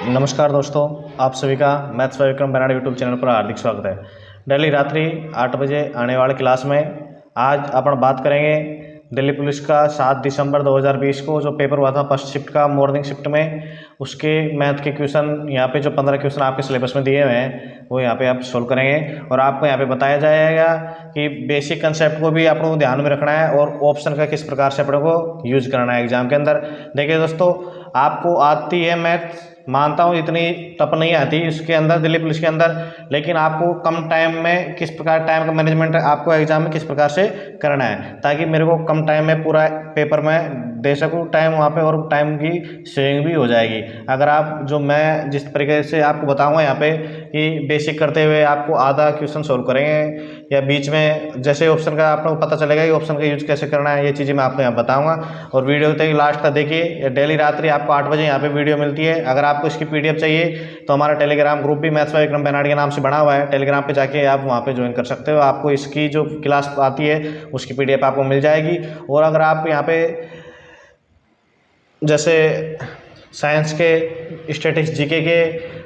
नमस्कार दोस्तों, आप सभी का maths by Vikram Benad YouTube channel पर हार्दिक स्वागत है। डेली रात्रि 8 बजे आने वाले क्लास में आज अपन बात करेंगे दिल्ली पुलिस का 7 दिसंबर 2020 को जो पेपर हुआ था फर्स्ट शिफ्ट का मॉर्निंग शिफ्ट में, उसके मैथ के क्वेश्चन यहाँ पे जो 15 क्वेश्चन आपके सिलेबस में दिए हुए हैं वो यहाँ पे आप सोल्व करेंगे और आपको यहाँ पे बताया जाएगा कि बेसिक कंसेप्ट को भी आपको ध्यान में रखना है और ऑप्शन का किस प्रकार से अपने को यूज करना है एग्जाम के अंदर। देखिए दोस्तों, आपको आती है मैथ, मानता हूँ इतनी टफ नहीं आती इसके अंदर दिल्ली पुलिस के अंदर, लेकिन आपको कम टाइम में किस प्रकार टाइम का मैनेजमेंट आपको एग्जाम में किस प्रकार से करना है ताकि मेरे को कम टाइम में पूरा पेपर में दे सकूँ टाइम वहाँ पे और टाइम की सेविंग भी हो जाएगी। अगर आप जो मैं जिस तरीके से आपको बताऊँगा यहाँ पे कि बेसिक करते हुए आपको आधा क्वेश्चन सोल्व करेंगे या बीच में जैसे ऑप्शन का आपको पता चलेगा कि ऑप्शन का यूज कैसे करना है, ये चीज़ें मैं आपको यहाँ बताऊँगा और वीडियो तक लास्ट तक देखिए। डेली रात्रि आपको 8 बजे यहाँ पे वीडियो मिलती है। अगर आपको इसकी PDF चाहिए तो हमारा टेलीग्राम ग्रुप भी मैथ्स बाय विक्रम बेनाड के नाम से बना हुआ है, टेलीग्राम पे जाके आप वहाँ पे ज्वाइन कर सकते हो। आपको इसकी जो क्लास आती है उसकी PDF आपको मिल जाएगी। और अगर आप यहाँ पे जैसे साइंस के, स्टैटिक्स, जीके के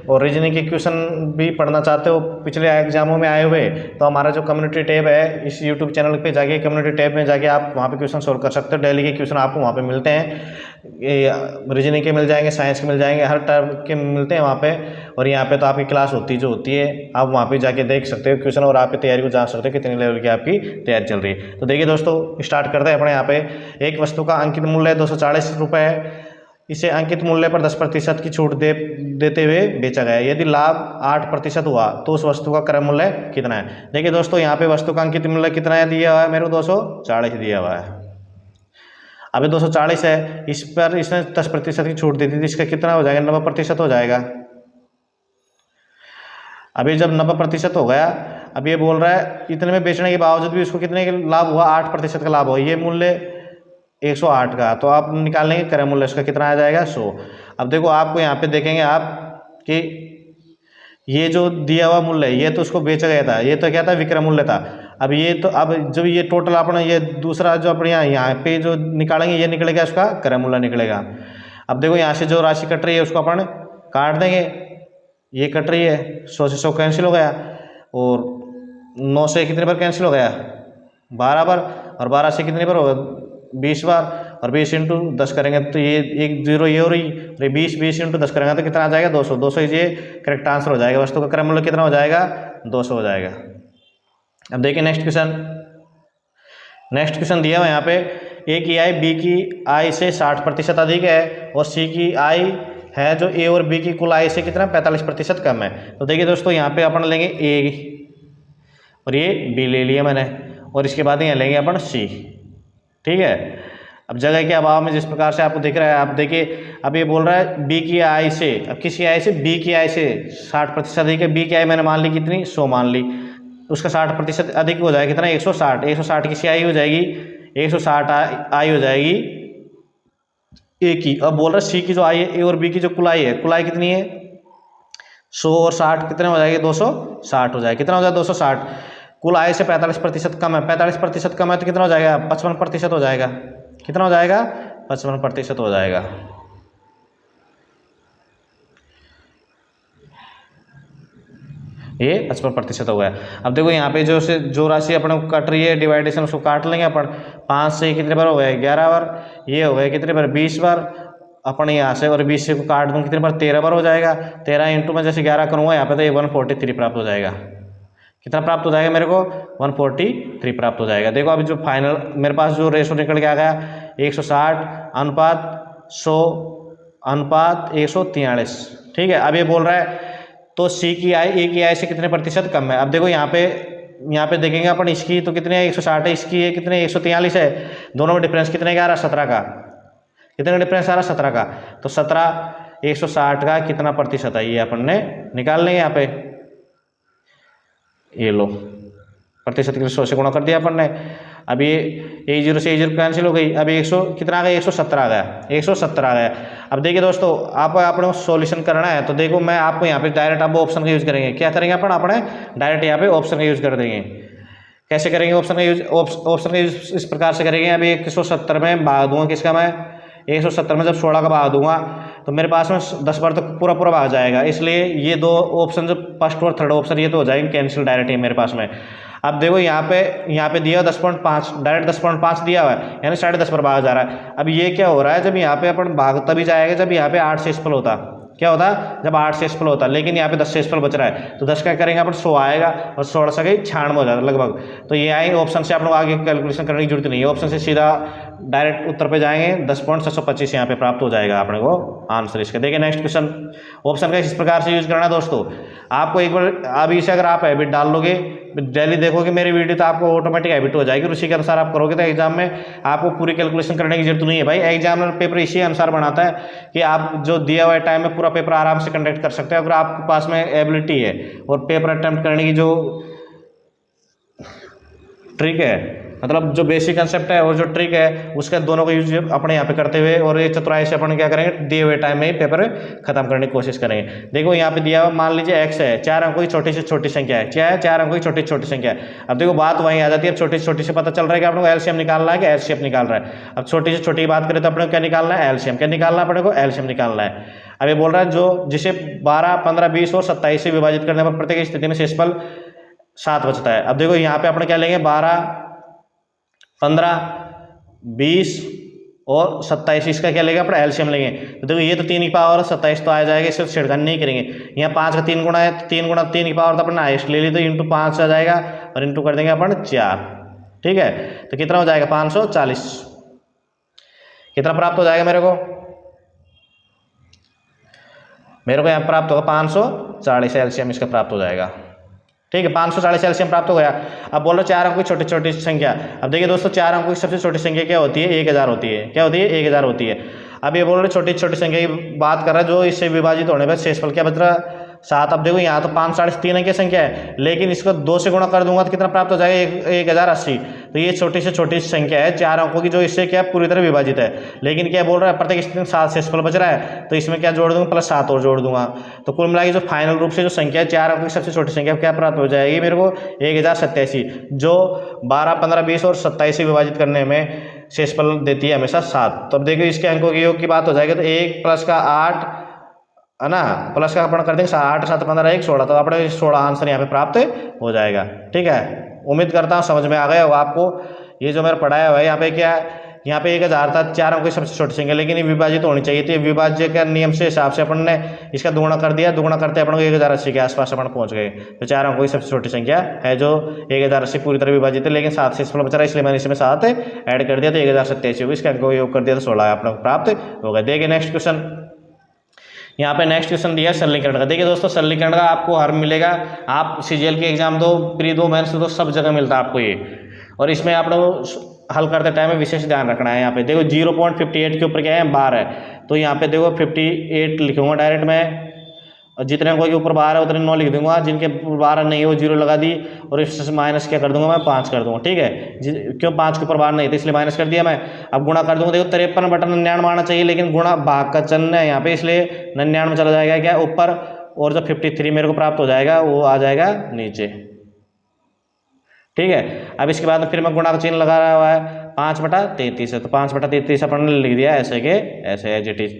और रीजनिंग के क्वेश्चन भी पढ़ना चाहते हो पिछले एग्जामों में आए हुए, तो हमारा जो कम्युनिटी टैब है इस यूट्यूब चैनल पे जाके कम्युनिटी टैब में जाके आप वहाँ पे क्वेश्चन सोल्व कर सकते हो। डेली के क्वेश्चन आपको वहाँ पे मिलते हैं, रीजनिंग के मिल जाएंगे, साइंस के मिल जाएंगे, हर टाइप के मिलते हैं वहाँ पे। और यहाँ पे तो आपकी क्लास होती है, आप वहाँ पे जाके देख सकते हो क्वेश्चन और आप तैयारी को जान सकते हो कितने लेवल की आपकी तैयारी चल रही है। तो देखिए दोस्तों, स्टार्ट करते हैं अपने। यहाँ पे एक वस्तु का अंकित मूल्य 240 रुपये है, इसे अंकित मूल्य पर 10% की छूट देते हुए बेचा गया। यदि लाभ 8% हुआ तो उस वस्तु का क्रय मूल्य कितना है। देखिए दोस्तों, यहाँ पे वस्तु का अंकित मूल्य कितना है दिया हुआ है, मेरे को 240 दिया हुआ है। अभी 240 है, इस पर इसने 10% की छूट दी थी, इसका कितना हो जाएगा, 90% हो जाएगा। अभी जब 90% हो गया, अब ये बोल रहा है इतने में बेचने के बावजूद भी उसको कितने का लाभ हुआ, 8% का लाभ हुआ। ये मूल्य 108 का, तो आप निकाल लेंगे क्रय मूल्य उसका कितना आ जाएगा, 100। अब देखो आपको यहाँ पे देखेंगे आप कि ये जो दिया हुआ मूल्य ये तो उसको बेचा गया था, ये तो क्या था, विक्रय मूल्य था। अब ये तो अब जब ये टोटल अपना ये दूसरा जो अपने यहाँ पे जो निकालेंगे ये निकलेगा, उसका क्रय मूल्य निकलेगा। अब देखो यहाँ से जो राशि कट रही है उसको अपन काट देंगे, ये कट रही है, 100 से 100 कैंसिल हो गया और 9 से कितने बार कैंसिल हो गया, 12 बार, और 12 से कितने बार होगा, 20 बार, और 20 इंटू 10 करेंगे तो ये एक जीरो ये हो रही, और ये 20 इंटू 10 करेंगे तो कितना आ जाएगा, 200। 200 ये करेक्ट आंसर हो जाएगा। वस्तु का क्रय मूल्य कितना हो जाएगा, 200 हो जाएगा। अब देखिए नेक्स्ट क्वेश्चन दिया हुआ यहाँ पे, ए की आई बी की आई से 60% अधिक है और सी की आई है जो ए और बी की कुल आई से कितना 45% कम है। तो देखिए दोस्तों, यहाँ पे अपन लेंगे ए और ये बी ले लिया मैंने, और इसके बाद यहाँ लेंगे अपन सी, ठीक है। अब जगह के अभाव में जिस प्रकार से आपको दिख रहा है, आप देखिए अब ये बोल रहा है बी की आई से, अब किसी आई से, बी की आई से 60% अधिक है। बी की आई मैंने मान ली कितनी, 100 मान ली, उसका 60% अधिक हो जाएगा कितना, 160। 160 की आई हो जाएगी, 160 आई हो जाएगी ए की। अब बोल रहा है सी की जो आई है, ए और बी की जो कुल आई है, कुल आई कितनी है, 100 और 60 कितने हो जाएगी, 260 हो जाएगा। कितना हो जाएगा, 260। कुल आय से 45% कम है, 45% कम है तो कितना हो जाएगा, 55% हो जाएगा। कितना हो जाएगा, 55% हो जाएगा। ये 55% हो गया। अब देखो यहाँ पे जो राशि अपने को कट रही है डिवाइडेशन उसको काट लेंगे अपन। 5 से कितने बार हो गया, 11 बार, ये हो गया कितने बार, 20 बार। अपन यहाँ से और 20 से को काट दूँ कितने बार, 13 बार हो जाएगा। 13 इंटू में जैसे 11 करूँगा यहाँ पे तो ये 143 प्राप्त हो जाएगा। कितना प्राप्त हो जाएगा मेरे को, 143 प्राप्त हो जाएगा। देखो अभी जो फाइनल मेरे पास जो रेशो निकल के आ गया, 160 अनुपात 100 अनुपात 143, ठीक है। अब ये बोल रहा है तो सी की आई ए की आई से कितने प्रतिशत कम है। अब देखो यहाँ पे देखेंगे अपन, इसकी तो कितने है, 160 है, इसकी है कितने, 143 है। दोनों में डिफरेंस कितने का आ रहा, 17 का। कितने डिफरेंस आ रहा, 17 का। तो 17 160 का कितना प्रतिशत है ये अपन ने निकाल लेंगे यहाँ पे। ये लो प्रतिशत के 100 से गुणा कर दिया अपन ने। अब ये A0 से A0 कैंसिल हो गई। अब 100 कितना आ गया, 170 आ गया, 170 आ गया। अब देखिए दोस्तों, आप अपने सॉल्यूशन करना है तो देखो मैं आपको यहाँ पे डायरेक्ट आप ऑप्शन का यूज करेंगे। क्या करेंगे अपन, अपने डायरेक्ट यहाँ पे ऑप्शन का यूज कर देंगे। कैसे करेंगे ऑप्शन का यूज, ऑप्शन का यूज इस प्रकार से करेंगे। अभी 170 में भाग दूंगा किसका, मैं 170 में जब 16 का भाग दूंगा तो मेरे पास में 10 बार तो पूरा पूरा भाग जाएगा, इसलिए ये दो ऑप्शन जो फर्स्ट और थर्ड ऑप्शन ये तो हो जाएंगे कैंसिल डायरेक्ट ही मेरे पास में। अब देखो यहाँ पे दिया 10.5, डायरेक्ट 10.5 दिया हुआ है, यानी 10.5 पर भाग जा रहा है। अब ये क्या हो रहा है, जब यहाँ पे अपन भाग तभी जाएगा जब यहाँ पे 8 शेषफल होता, क्या होता जब 8 शेषफल होता, लेकिन यहाँ पे 10 शेषफल बच रहा है, तो 10 क्या करेंगे अपन 100 आएगा और 16 से 96 हो जाता लगभग। तो ये आए ऑप्शन से आप लोग आगे कैलकुलेशन करने की जरूरत नहीं है, ऑप्शन से सीधा डायरेक्ट उत्तर पे जाएंगे, 10.725 यहाँ पे प्राप्त हो जाएगा अपने को आंसर इसका। देखिए नेक्स्ट क्वेश्चन, ऑप्शन का इस प्रकार से यूज करना है दोस्तों। आपको एक बार अभी से अगर आप हैबिट डाल लोगे, डेली देखोगे मेरी वीडियो, तो आपको ऑटोमेटिक हैबिट हो जाएगी, उसी के अनुसार आप करोगे तो एग्जाम में आपको पूरी कैलकुलेशन करने की जरूरत नहीं है भाई। एग्जामिनर पेपर इसी अनुसार बनाता है कि आप जो दिया हुआ टाइम में पूरा पेपर आराम से कंडक्ट कर सकते हैं, अगर आपके पास में एबिलिटी है और पेपर अटेम्प्ट करने की जो ट्रिक है, मतलब जो बेसिक कंसेप्ट है और जो ट्रिक है, उसका दोनों का यूज अपने यहाँ पे करते हुए और ये चतुराई से अपन क्या करेंगे, दिए हुए टाइम में ही पेपर खत्म करने की कोशिश करेंगे। देखो यहाँ पे दिया हुआ, मान लीजिए x है, 4 अंकों की छोटी से छोटी संख्या है, क्या है 4 अंकों की छोटी से छोटी संख्या है। अब देखो बात वहीं आ जाती है, अब छोटी से छोटी से पता चल रहा है कि अपने को एलसीएम निकालना है कि एचसीएफ निकाल रहा है। अब छोटी से छोटी की बात करें तो अपने को क्या निकालना है, एलसीएम। क्या निकालना है अपने को, एलसीएम निकालना है। अब ये बोल रहा है जो जिसे 12, 15, 20 और 27 से विभाजित करने पर प्रत्येक स्थिति में शेषफल 7 बचता है। अब देखो यहाँ पे अपने क्या लेंगे, 12, 15, 20 और 27, इसका क्या लेंगे अपना एलसीएम लेंगे। तो देखो ये तो 3 की पावर 27 तो आ जाएगा, इससे छेड़खानी नहीं करेंगे। यहाँ 5 का 3 गुणा है, तो 3 गुणा 3 की पावर तो अपना हाइस्ट ले ली, तो इंटू 5 आ जाएगा और इंटू कर देंगे अपन 4। ठीक है, तो कितना हो जाएगा 540, कितना प्राप्त हो जाएगा मेरे को यहाँ प्राप्त होगा 540 एलसीएम इसका प्राप्त हो जाएगा। ठीक है, 540 एलसीएम प्राप्त हो गया। अब बोलो 4 अंकों की छोटी छोटी संख्या। अब देखिए दोस्तों 4 अंकों की सबसे छोटी संख्या क्या होती है, 1000 होती है। क्या होती है, 1000 होती है। अब ये बोल रहे छोटी छोटी संख्या की बात कर रहा है, जो इससे विभाजित होने पर शेषफल क्या बच रहा, 7। अब देखो यहाँ तो 5 3 अंक की संख्या है, लेकिन इसको 2 से गुणा कर दूंगा तो कितना प्राप्त हो जाएगा, 1080। तो ये छोटी से छोटी संख्या है 4 अंकों की, जो इससे क्या पूरी तरह विभाजित है। लेकिन क्या बोल रहा है, प्रत्येक स्थिति में 7 शेषफल बच रहा है, तो इसमें क्या जोड़ दूंगा, +7 और जोड़ दूंगा। तो कुल मिला के जो फाइनल रूप से जो संख्या है 4 अंकों की सबसे छोटी संख्या क्या प्राप्त हो जाएगी मेरे को, 1087, जो 12, 15, 20 और 27 से विभाजित करने में शेषफल देती है हमेशा 7। तो अब देखिए इसके अंकों के योग की बात हो जाएगी, तो 1 प्लस का 8 है ना, प्लस का अपन कर देंगे 8, 7, 15, 1, 16, तो अपने 16 आंसर यहाँ पे प्राप्त हो जाएगा। ठीक है, उम्मीद करता हूँ समझ में आ गया होगा आपको। ये जो मेरा पढ़ाया हुआ है यहाँ पे क्या है, यहाँ पे 1000 था, 4 अंकों की सबसे छोटी संख्या, लेकिन ये विभाजित होनी चाहिए थी। विभाज्य के नियम से हिसाब से अपन ने इसका दुगुना कर दिया, दुगुना करते अपन को 1080 के आसपास अपन पहुंच गए। तो 4 अंकों की सबसे छोटी संख्या है जो 1080 पूरी तरह विभाजित है, लेकिन 7 शेषफल बच रहा है, इसलिए मैंने इसमें 7 ऐड कर दिया, तो 1087 होगी। इसके अंकों का योग कर दिया तो 16 अपने को प्राप्त हो गया। देखिए नेक्स्ट क्वेश्चन, यहाँ पे नेक्स्ट क्वेश्चन दिया है सरलीकरण का। देखिए दोस्तों सरलीकरण का आपको हर मिलेगा, आप सीजीएल के एग्जाम दो, प्री दो, मेंस दो, सब जगह मिलता है आपको ये। और इसमें आप लोग हल करते टाइम में विशेष ध्यान रखना है। यहाँ पे देखो 0.58 के ऊपर क्या है, बार है, तो यहाँ पे देखो 58 लिखूंगा डायरेक्ट मैं, और जितने अंकों के ऊपर 12 है उतने 9 लिख दूंगा, जिनके 12 नहीं है वो 0 लगा दी, और इससे माइनस क्या कर दूंगा मैं, 5 कर दूंगा। ठीक है, क्यों 5 के ऊपर 12 नहीं थे इसलिए माइनस कर दिया मैं। अब गुणा कर दूंगा, देखो 53 बटा 99 आना चाहिए, लेकिन गुणा भाग का चिन्ह है यहाँ पे, इसलिए 99 में चला जाएगा क्या ऊपर, और जो 53 मेरे को प्राप्त हो जाएगा वो आ जाएगा नीचे। ठीक है, अब इसके बाद फिर मैं गुणा का चिन्ह लगा रहा हुआ है, 5 बटा 33 है, तो 5 बटा 33 अपन ने लिख दिया ऐसे के ऐसे एज इट इज।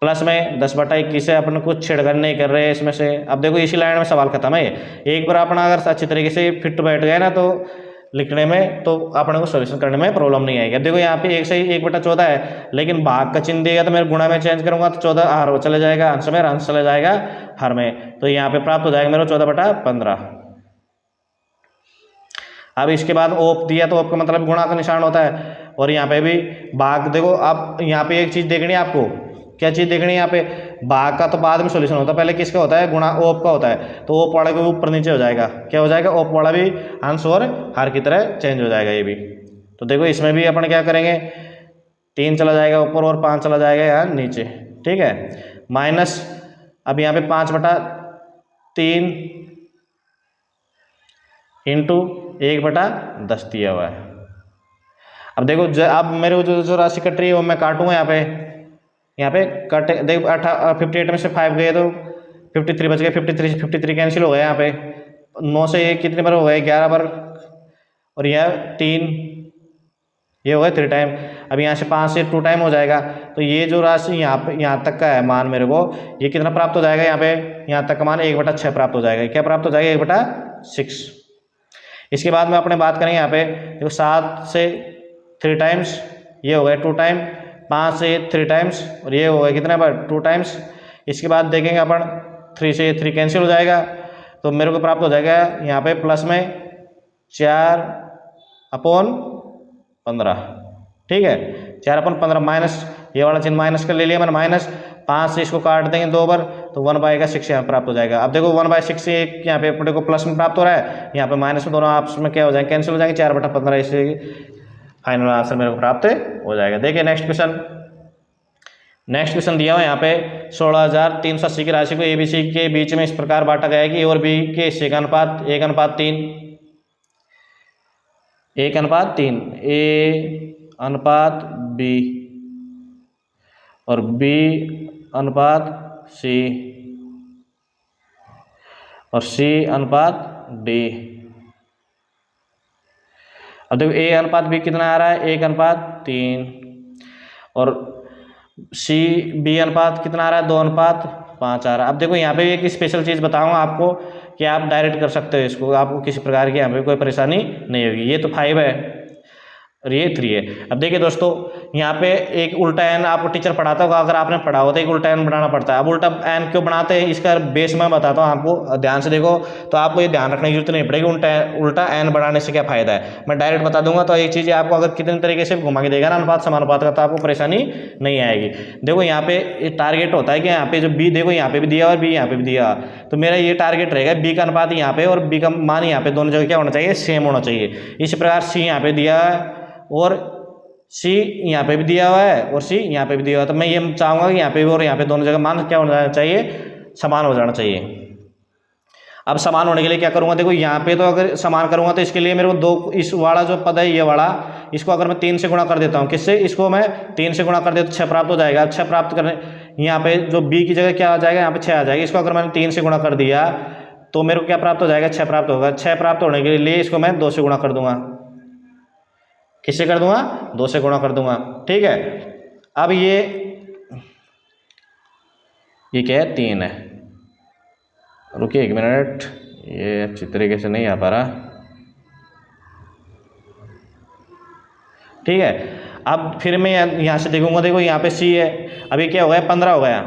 प्लस में 10 बटा 21 है, अपन कुछ छेड़खानी नहीं कर रहे हैं इसमें से। अब देखो इसी लाइन में सवाल खत्म है। एक बार अपना अगर अच्छी तरीके से फिट बैठ गया ना, तो लिखने में तो अपने को सोल्यूशन करने में प्रॉब्लम नहीं आएगी। अब देखो यहाँ पे 1 से 1 बटा 14 है, लेकिन भाग का चिन्ह देगा तो मैं गुणा में चेंज करूंगा तो 14 हर चले जाएगा, अंश में अंश चले जाएगा हर में, तो यहाँ पे प्राप्त हो जाएगा मेरे 14 बटा 15। अब इसके बाद ओप दिया, तो ओप का मतलब गुणा का निशान होता है, और यहाँ पे भी भाग। देखो अब यहाँ पे एक चीज देखनी है आपको, क्या चीज देखनी है यहाँ पे, भाग का तो बाद में सॉल्यूशन होता है, पहले किसका होता है, गुणा ओप का होता है। तो ओप वाला के ऊपर नीचे हो जाएगा, क्या हो जाएगा, ओप वाला भी अंश और हर की तरह चेंज हो जाएगा ये भी। तो देखो इसमें भी अपन क्या करेंगे, 3 चला जाएगा ऊपर और 5 चला जाएगा यहाँ नीचे। ठीक है, माइनस अब यहाँ पे 5 बटा 3 इंटू 1 बटा 10 दिया हुआ है। अब देखो अब मेरे को जो राशि कट रही है वो मैं काटूंगा यहाँ पे कट। देखो 58 में से 5 गए तो 53 बच गए, 53 कैंसिल हो गए। यहाँ पे 9 से 1 कितने बार हो गए, 11 बार, और यह 3, ये हो गया 3 टाइम। अब यहाँ से 5 से 2 टाइम हो जाएगा, तो ये जो राशि यहाँ तक का है मान मेरे को, ये कितना प्राप्त हो जाएगा, यहाँ तक का मान 1/6 प्राप्त हो जाएगा। क्या प्राप्त हो जाएगा, 1/6। इसके बाद में अपने बात करेंगे यहाँ पे देखो 7 से 3 टाइम्स, ये हो गया 2 टाइम, 5 से 3 टाइम्स और ये हो गया कितना बार 2 टाइम्स। इसके बाद देखेंगे अपन 3 से 3 कैंसिल हो जाएगा, तो मेरे को प्राप्त हो जाएगा यहाँ पे प्लस में 4/15। ठीक है, 4/15 माइनस ये वाला चिन्ह माइनस कर ले लिया मैंने, माइनस 5 से इसको काट देंगे 2 बार, तो 1/6 यहाँ प्राप्त हो जाएगा। अब देखो 1/6 से यहाँ पे अपने को प्लस में प्राप्त हो रहा है, यहाँ पे माइनस में, दोनों आपस में क्या हो जाएंगे, कैंसिल हो जाएंगे, 4/15। इससे फाइनल आंसर मेरे को प्राप्त हो जाएगा। देखिए नेक्स्ट क्वेश्चन दिया हुआ यहाँ पे 16,380 की राशि को ABC के बीच में इस प्रकार बांटा गया है कि A और B के हिस्से का अनुपात 1/3, 1/3 A/B और B/C और C/D। अब देखो A/B कितना आ रहा है, 1/3 और B/अनुपात कितना आ रहा है, 2/5 आ रहा है। अब देखो यहाँ पे एक स्पेशल चीज़ बताऊंगा आपको कि आप डायरेक्ट कर सकते हो इसको, आपको किसी प्रकार की यहाँ पे कोई परेशानी नहीं होगी। ये तो 5 है और ये 3 है। अब देखिए दोस्तों, यहाँ पे एक उल्टा एन आपको टीचर पढ़ाता होगा, अगर आपने पढ़ा हो तो एक उल्टा एन बनाना पड़ता है। अब उल्टा एन क्यों बनाते हैं, इसका बेस मैं बताता हूँ आपको, ध्यान से देखो, तो आपको ये ध्यान रखने की जरूरत नहीं पड़ेगी उल्टा एन बनाने से क्या फायदा है, मैं डायरेक्ट बता दूंगा। तो ये चीज़ें आपको अगर कितने तरीके से घुमा के देगा ना अनुपात समानुपात का, तो आपको परेशानी नहीं आएगी। देखो यहाँ पे टारगेट होता है कि यहाँ पे जो बी, देखो यहाँ पे भी दिया और बी यहाँ पे भी दिया, तो मेरा ये टारगेट रहेगा बी का अनुपात यहाँ पे और बी का मान यहाँ पे दोनों जगह क्या होना चाहिए, सेम होना चाहिए। इसी प्रकार सी यहाँ पे दिया है और सी यहाँ पे भी दिया हुआ है और सी यहाँ पे भी दिया हुआ है, तो मैं ये चाहूँगा कि यहाँ पे भी और यहाँ पे दोनों जगह मान क्या होना चाहिए, समान हो जाना चाहिए। अब समान होने के लिए क्या करूँगा, देखो यहाँ पे तो अगर समान करूँगा तो इसके लिए मेरे को 2, इस वाला जो पद है ये वाला, इसको अगर मैं 3 से गुणा कर देता हूँ, किससे, इसको मैं 3 से गुणा कर देता हूँ, 6 प्राप्त हो जाएगा। 6 प्राप्त करने, यहाँ पे जो बी की जगह क्या आ जाएगा, यहाँ पे 6 आ जाएगा। इसको अगर मैंने 3 से गुणा कर दिया तो मेरे को क्या प्राप्त हो जाएगा, 6 प्राप्त होगा। 6 प्राप्त होने के लिए इसको मैं 2 से गुणा कर दूंगा, किससे कर दूंगा, 2 से गुणा कर दूंगा। ठीक है, अब ये क्या है, 3 है। रुकिए 1 मिनट, ये अच्छी तरीके से नहीं आ पा रहा। ठीक है, अब फिर मैं यहाँ से देखूंगा, देखो यहाँ पे सी है, अभी क्या हो गया, 15 हो गया।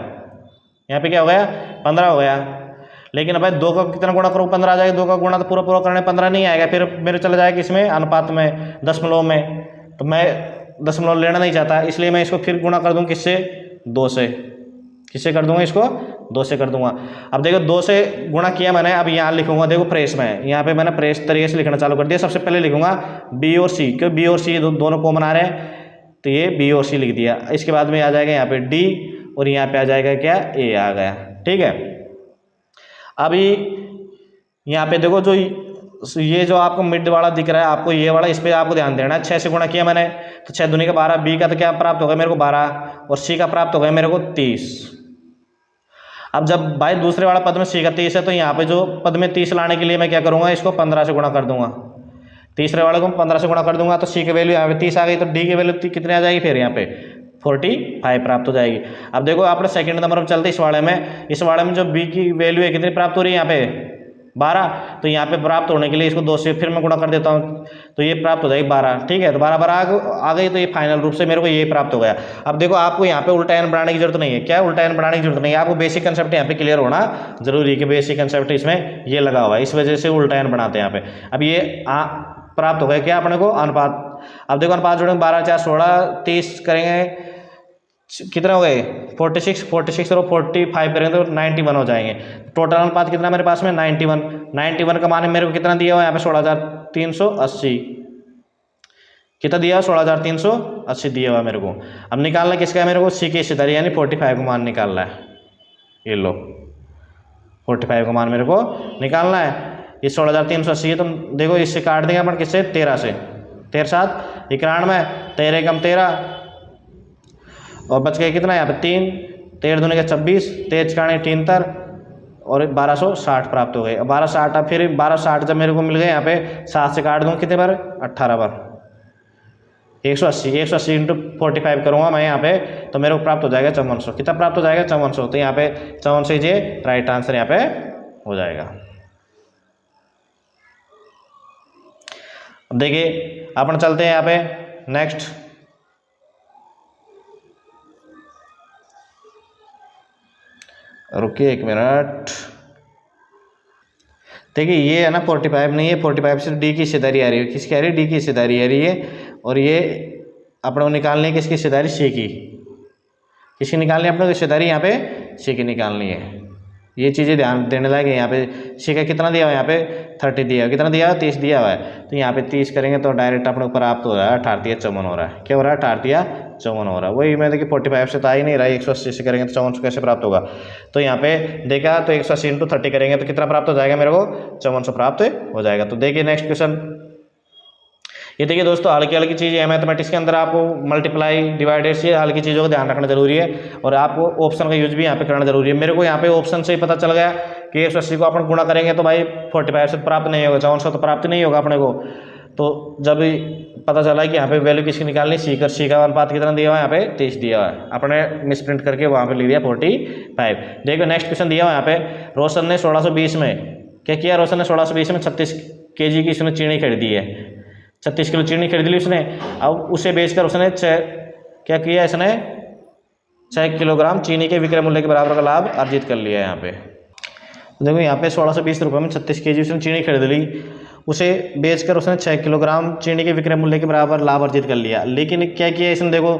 यहाँ पे क्या हो गया, 15 हो गया। लेकिन अब 2 का कितना गुणा करूँ, 15 आ जाएगा। 2 का गुणा तो पूरा करने 15 नहीं आएगा, फिर मेरे चला जाएगा किसमें, अनुपात में, दशमलव में। तो मैं दशमलव लेना नहीं चाहता, इसलिए मैं इसको फिर गुणा कर दूँ किससे, 2 से। किससे कर दूंगा, इसको 2 से कर दूंगा। अब देखो 2 से गुणा किया मैंने, अब यहाँ लिखूंगा, देखो फ्रेश में, यहाँ पे मैंने फ्रेश तरीके से लिखना चालू कर दिया। सबसे पहले लिखूंगा बी और सी, क्योंकि बी और सी दोनों कॉमन आ रहे हैं, तो ये बी और सी लिख दिया। इसके बाद में आ जाएगा यहाँ पे डी और यहाँ पे आ जाएगा क्या, ए आ गया। ठीक है, अभी यहाँ पे देखो जो ये जो आपको मिड वाला दिख रहा है आपको, ये वाला, इस पर आपको ध्यान देना है। 6 से गुणा किया मैंने तो 6 दूनी का 12, बी का तो क्या प्राप्त हो गया मेरे को 12 और सी का प्राप्त हो गया मेरे को 30। अब जब भाई दूसरे वाला पद में सी का 30 है, तो यहाँ पे जो पद में 30 लाने के लिए मैं क्या करूँगा, इसको 15 से गुणा कर दूंगा। तीसरे वाले को 15 से गुणा कर दूंगा तो सी की वैल्यू यहाँ पे 30 आ गई, तो डी की वैल्यू कितनी आ जाएगी, फिर यहाँ पे 45 प्राप्त हो जाएगी। अब देखो आपने सेकंड नंबर में चलते इस वाले में जो बी की वैल्यू है कितनी प्राप्त हो रही है, यहाँ पे 12। तो यहाँ पे प्राप्त होने के लिए इसको 2 से फिर मैं गुणा कर देता हूँ, तो ये प्राप्त हो जाएगी 12। ठीक है, तो 12 आ गई, तो ये फाइनल रूप से मेरे को ये प्राप्त हो गया। अब देखो आपको यहाँ पे उल्टा एन बनाने की जरूरत नहीं है। क्या उल्टा एन बनाने की जरूरत नहीं है, आपको बेसिक कंसेप्ट यहाँ पे क्लियर होना जरूरी है कि बेसिक कंसेप्ट इसमें ये लगा हुआ है, इस वजह से उल्टा एन बनाते हैं यहाँ पे। अब ये प्राप्त हो गया क्या अपने को, अनुपात। अब देखो अनुपात जोड़ेंगे, 12 4 16 30 करेंगे, कितना हो गए 46 और 45 करेंगे तो 91 हो जाएंगे। टोटल अनुपात कितना मेरे पास में 91 का मान मेरे को कितना दिया हुआ है यहाँ पे 16,380। कितना दिया, 16,380 दिया हुआ मेरे को। अब निकालना किसका है मेरे को, सी के हिस्सेदारी यानी 45 का मान निकालना है। ये लो 45 का मान मेरे को निकालना है। ये 16,380 है, तुम देखो इससे काट देंगे अपन किससे, 13 से। 13 7 91, 13 कम 13 और बच गए कितना यहाँ पे 3, 13 दूनी का 26, 13 चिकाने 73 और 1260 प्राप्त हो गए। 1260, अब फिर 1260 जब मेरे को मिल गए यहाँ पे 7 से काट दूँ कितने बार, 18 बार। 180 इंटू 45 करूँगा मैं यहाँ पे, तो मेरे को प्राप्त हो जाएगा 5400। कितना प्राप्त हो जाएगा? 5400। तो यहाँ पे 5400 ये राइट आंसर यहाँ पे हो जाएगा। अब देखिए अपन चलते हैं यहाँ पे नेक्स्ट। रुकिए 1 मिनट। देखिए ये है ना 45 नहीं है, 45 से डी की हिस्सेदारी आ रही है। किसकी आ रही है? डी की हिस्सेदारी आ रही है। और ये अपने को निकालनी है किसकी हिस्सेदारी? सी की। किसकी निकालनी है अपने को हिस्सेदारी? यहाँ पे सी की निकालनी है। ये चीज़ें ध्यान देने लायक है। यहाँ पे सी का कितना दिया हुआ है? यहाँ पे 30 दिया हुआ है। कितना दिया हुआ है? 30 दिया हुआ है। तो यहाँ पे 30 करेंगे तो डायरेक्ट अपने ऊपर प्राप्त हो रहा है 18 हो रहा है। क्या हो रहा है? 18 हो रहा है। वही मैं देखिए 45 से तो आ ही नहीं रहा है, 180 से करेंगे तो 5400 कैसे प्राप्त होगा? तो यहाँ पे देखा तो 180 इंटू 30 करेंगे तो कितना प्राप्त हो जाएगा मेरे को? 5400 प्राप्त हो जाएगा। तो देखिए नेक्स्ट क्वेश्चन। ये देखिए दोस्तों हल्की हल्की चीज़ है मैथमेटिक्स के अंदर, आपको मल्टीप्लाई डिवाइडेड से हल्की चीज़ों का ध्यान रखना जरूरी है। और आपको ऑप्शन का यूज भी यहाँ पे करना जरूरी है। मेरे को यहाँ पे ऑप्शन से ही पता चल गया कि 180 को अपन गुणा करेंगे तो भाई 45 से प्राप्त नहीं होगा, 5400 तो प्राप्त नहीं होगा अपने को। तो जब पता चला कि यहाँ पे वैल्यू किसकी निकालनी, सी का अनुपात कितना दिया हुआ है? यहाँ पे 30 दिया हुआ है। अपने मिसप्रिंट करके वहाँ पे लिख दिया 45। देखो नेक्स्ट क्वेश्चन दिया हुआ है यहाँ पे। रोशन ने 1620 में क्या किया? रोशन ने 1620 में 36 kg की इसने चीनी खरीदी है। 36 किलो चीनी खरीद ली उसने। अब उसे बेचकर उसने क्या किया? इसने 6 किलोग्राम चीनी के विक्रय मूल्य के बराबर का लाभ अर्जित कर लिया है। यहाँ पे देखो यहाँ पे 1620 रुपये में 36 kg उसने चीनी खरीद ली। उसे बेचकर उसने 6 किलोग्राम चीनी के विक्रय मूल्य के बराबर लाभ अर्जित कर लिया। लेकिन क्या किया इसने? देखो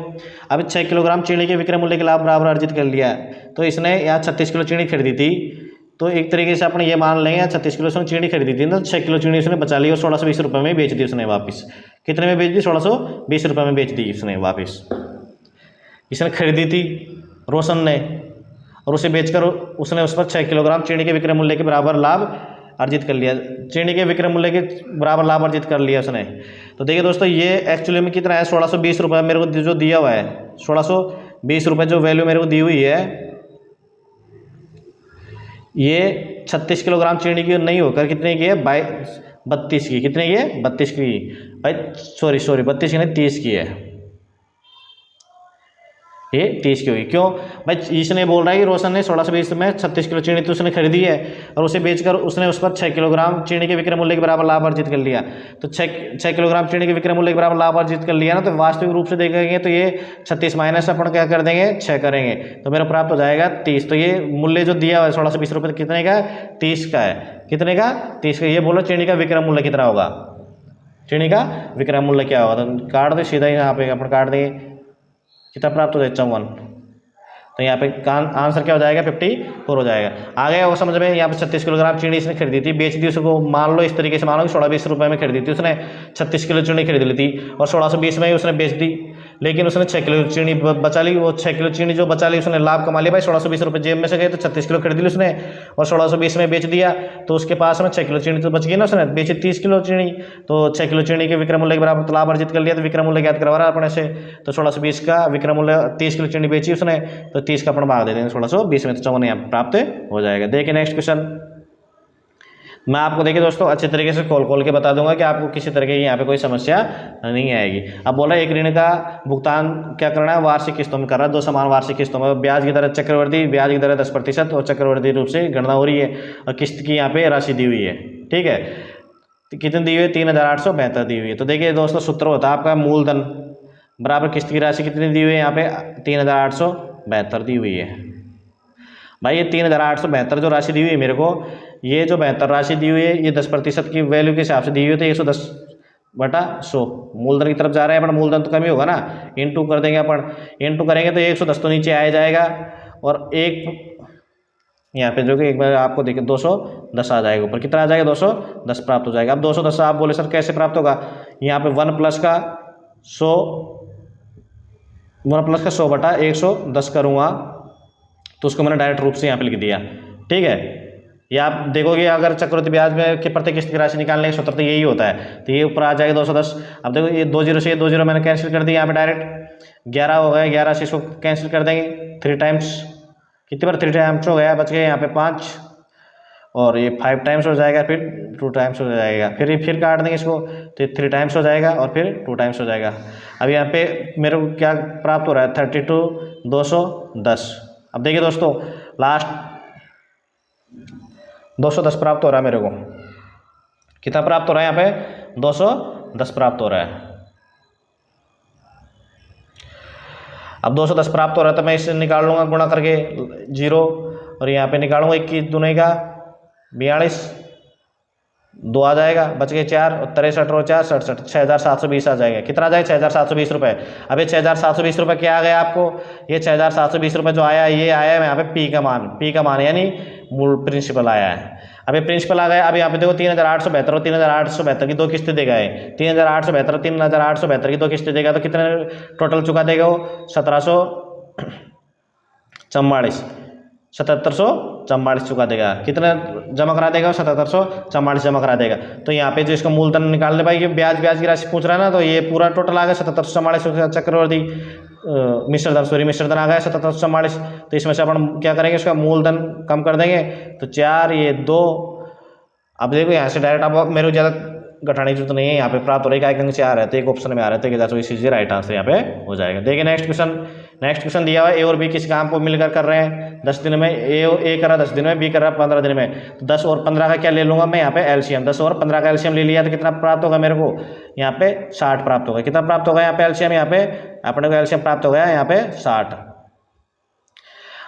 अभी 6 किलोग्राम चीनी के विक्रय मूल्य के लाभ बराबर अर्जित कर लिया। तो इसने यहाँ 36 किलो चीनी खरीदी थी। तो एक तरीके से अपने ये मान लेंगे 36 किलो उसने चीनी खरीदी थी, तो 6 किलो चीनी उसने बचा ली और 1620 रुपये में बेच दी उसने वापस। कितने में बेच दी? 1620 रुपये में बेच दी उसने वापस। इसने खरीदी थी रोशन ने, और उसे बेचकर उसने उस पर 6 किलोग्राम चीनी के विक्रय मूल्य के बराबर लाभ अर्जित कर लिया। चीनी के विक्रय मूल्य के बराबर लाभ अर्जित कर लिया उसने। तो देखिए दोस्तों ये एक्चुअली में कितना है? 1620 रुपये मेरे को जो दिया हुआ है, 1620 रुपये जो वैल्यू मेरे को दी हुई है, ये 36 किलोग्राम चीनी की नहीं होकर कितने की है? 32 की। कितने की है? 32 की भाई, सॉरी 32 की नहीं, 30 की है। ये 30 की हुई। क्यों भाई? इसने बोल रहा है कि रोशन ने 1620 में 36 किलो चीनी तो उसने खरीदी है और उसे बेचकर उसने उस पर 6 किलोग्राम चीनी के विक्रय मूल्य के बराबर लाभ अर्जित कर लिया। तो 6 किलोग्राम चीनी के विक्रय मूल्य के बराबर लाभ अर्जित कर लिया ना, तो वास्तविक रूप से देखेंगे तो ये 36 माइनस अपन क्या कर देंगे? 6 करेंगे तो मेरा प्राप्त हो जाएगा 30। तो ये मूल्य जो दिया हुआ है 1620 रुपये कितने का है? 30 का है। कितने का? 30 का। ये बोलो चीनी का विक्रय मूल्य कितना होगा? चीनी का विक्रय मूल्य क्या होगा? तो काट दे सीधा, यहाँ पे अपन काट देंगे। कितना प्राप्त हो जाए? 54। तो यहाँ पे आंसर क्या हो जाएगा? 54 हो जाएगा। आ गया वो समझ में? यहाँ पे 36 किलोग्राम चीनी इसने खरीदी थी, बेच दी उसको। मान लो इस तरीके से मानो कि 1620 रुपये में खरीदी थी उसने, 36 किलो चीनी खरीद ली थी और 1620 में ही उसने बेच दी। लेकिन उसने 6 किलो चीनी बचा ली। वो 6 किलो चीनी जो बचा ली उसने लाभ कमा लिया भाई। 1620 रुपये जेब में से गए तो 36 किलो खरीद ली उसने और 1620 में बेच दिया। तो उसके पास में 6 किलो चीनी तो बच गई ना, उसने बेची 30 किलो चीनी। तो 6 किलो चीनी के विक्रय मूल्य के बराबर तो लाभ अर्जित कर लिया। तो विक्रय मूल्य ज्ञात करवा रहा है अपने से। तो 1620 का विक्रय मूल्य 30 किलो चीनी बेची उसने, तो 30 का अपन भाग दे देंगे 1620 में, तो 54 यहाँ प्राप्त हो जाएगा। देखिए नेक्स्ट क्वेश्चन। मैं आपको देखिए दोस्तों अच्छे तरीके से खोल के बता दूंगा कि आपको किसी तरह की यहाँ पे कोई समस्या नहीं आएगी। अब बोला एक ऋण का भुगतान क्या करना है? वार्षिक किस्तों में कर रहा है, 2 समान वार्षिक किस्तों में। ब्याज की दर चक्रवर्ती ब्याज की दर 10% और चक्रवर्ती रूप से गणना हो रही है और किस्त की यहाँ पे राशि दी हुई है। ठीक है, तो कितनी दी हुई है? 3872 दी हुई है। तो देखिए दोस्तों सूत्र होता है आपका मूलधन बराबर किस्त की राशि कितनी दी हुई है? यहाँ पे 3872 दी हुई है। भाई ये 3872 जो राशि दी हुई है मेरे को, ये जो 72 राशि दी हुई है ये 10% की वैल्यू के हिसाब से दी हुई है। तो 110/100 मूलधन की तरफ जा रहा है अपन। मूलधन तो कम ही होगा ना, इंटू कर देंगे अपन। इंटू करेंगे तो 110 तो नीचे आ जाएगा और एक यहाँ पे जो कि एक बार आपको देखिए 210 आ जाएगा ऊपर। कितना आ जाएगा? 210 प्राप्त हो जाएगा। अब 210 आप बोले सर कैसे प्राप्त होगा? यहाँ पे 1 प्लस का 100/110 करूँगा तो उसको मैंने डायरेक्ट रूप से यहाँ पे लिख दिया। ठीक है, ये आप देखोगे अगर चक्रवृद्धि ब्याज में के प्रति किस्त की राशि निकालने का सूत्र तो यही होता है। तो ये ऊपर आ जाएगा 210। अब देखो ये 2 0 से ये 2 0 मैंने कैंसिल कर दिया। यहाँ पे डायरेक्ट 11 हो गया, 11 से इसको कैंसिल कर देंगे 3 टाइम्स। कितनी बार 3 टाइम्स हो गया? बच गए यहाँ पे 5 और ये 5 टाइम्स हो जाएगा, फिर 2 टाइम्स हो जाएगा। फिर काट देंगे इसको तो 3 टाइम्स हो जाएगा और फिर 2 टाइम्स हो जाएगा। अब यहाँ पे मेरे को क्या प्राप्त हो रहा है 32 210। अब देखिए दोस्तों लास्ट 210 प्राप्त हो रहा है मेरे को। कितना प्राप्त हो रहा है यहाँ पे 210 प्राप्त हो रहा है। अब 210 प्राप्त हो रहा है तो मैं इससे निकाल लूँगा गुणा करके 0 और यहाँ पे निकालूंगा 21 दूने का 42 2 आ जाएगा, बच गए 4 और 63 और 4 67 6720 आ जाएगा। कितना आ जाएगा 6720 रुपये। अब ये 6720 रुपये क्या आ गया आपको, ये 6720 रुपये जो आया ये आया है यहाँ पे पी का मान यानी मूल प्रिंसिपल आया है। अब ये प्रिंसिपल आ गया। अब यहाँ पे देखो 3872 और 3872 की 2 किस्तें देगा है। 3872 3872 की 2 किस्तें देगा तो कितने टोटल चुका देगा वो 1744 7744 चुका देगा। कितना जमा करा देगा 7744 जमा करा देगा। तो यहाँ पे जो इसका मूलधन निकालने भाई ये ब्याज की राशि पूछ रहा है ना, तो ये पूरा टोटल आ गया 7744 चक्रवर्ती मिश्रधन आ गया 7744। तो इसमें से अपन क्या करेंगे इसका मूलधन कम कर देंगे तो 4 ये 2। अब देखो यहाँ से डायरेक्ट अब मेरे को ज़्यादा घटाने की जरूरत नहीं है। यहाँ पे प्राप्त हो रही है क्या आ रहा है तो एक ऑप्शन में आ रहा है तो इसी राइट आंसर यहाँ पे हो जाएगा। देखिए नेक्स्ट क्वेश्चन दिया हुआ है ए और बी किस काम को मिलकर कर रहे हैं 10 दिन में। ए कर रहा 10 दिन में, बी कर रहा 15 दिन में। तो 10 और 15 का क्या ले लूँगा मैं यहाँ पे एलसीएम। 10 और 15 का एलसीएम ले लिया तो कितना प्राप्त होगा मेरे को यहाँ पे 60 प्राप्त होगा। कितना प्राप्त होगा यहाँ पे एलसीएम, यहाँ पे अपने को एलसीएम प्राप्त हो गया यहाँ पे 60।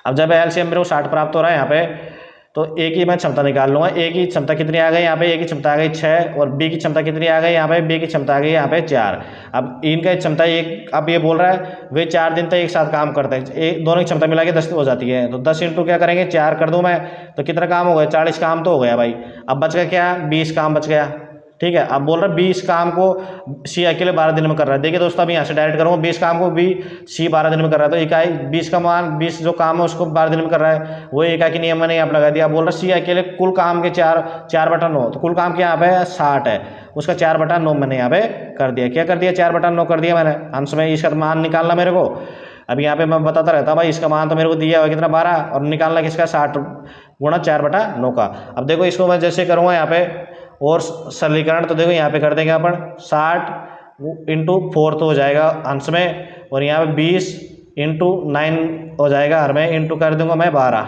अब जब एलसीएम मेरे को 60 प्राप्त हो रहा है यहाँ पे तो ए की मैं क्षमता निकाल लूँगा। ए की क्षमता कितनी आ गई यहाँ पे, ए की क्षमता आ गई 6 और बी की क्षमता कितनी आ गई यहाँ पे, बी की क्षमता आ गई यहाँ पे 4। अब इनका क्षमता एक, अब ये बोल रहा है वे 4 दिन तक एक साथ काम करते हैं, दोनों की क्षमता मिला के 10 हो जाती है। तो 10 इंटू क्या करेंगे 4 कर दूँ मैं तो कितना काम हो गया 40 काम तो हो गया भाई। अब बच गया क्या 20 काम बच गया। ठीक है, अब बोल रहा है 20 काम को सी अकेले 12 दिन में कर रहा है। देखिए दोस्तों अब यहाँ से डायरेक्ट करूँगा 20 काम को भी सी 12 दिन में कर रहा है तो इकाई 20 का मान 20 जो काम है उसको 12 दिन में कर रहा है, वो इकाई की नियम मैंने यहाँ पर लगा दिया। बोल रहा है सी अकेले कुल काम के 4/9 तो कुल काम के यहाँ पे 60 है, उसका 4/9 मैंने यहाँ पे कर दिया। क्या कर दिया 4/9 कर दिया मैंने। अंश में इसका मान निकालना मेरे को। अब यहाँ पे मैं बताता रहता हूँ भाई इसका मान तो मेरे को दिया हुआ कितना 12 और निकालना किसका 60 गुणा 4/9 का। अब देखो इसको मैं जैसे करूँगा यहाँ पे और सरलीकरण तो देखो यहाँ पे कर देंगे अपन 60 इंटू 4 तो हो जाएगा अंश में और यहाँ पे 20 इंटू 9 हो जाएगा हर में इंटू कर दूंगा मैं 12।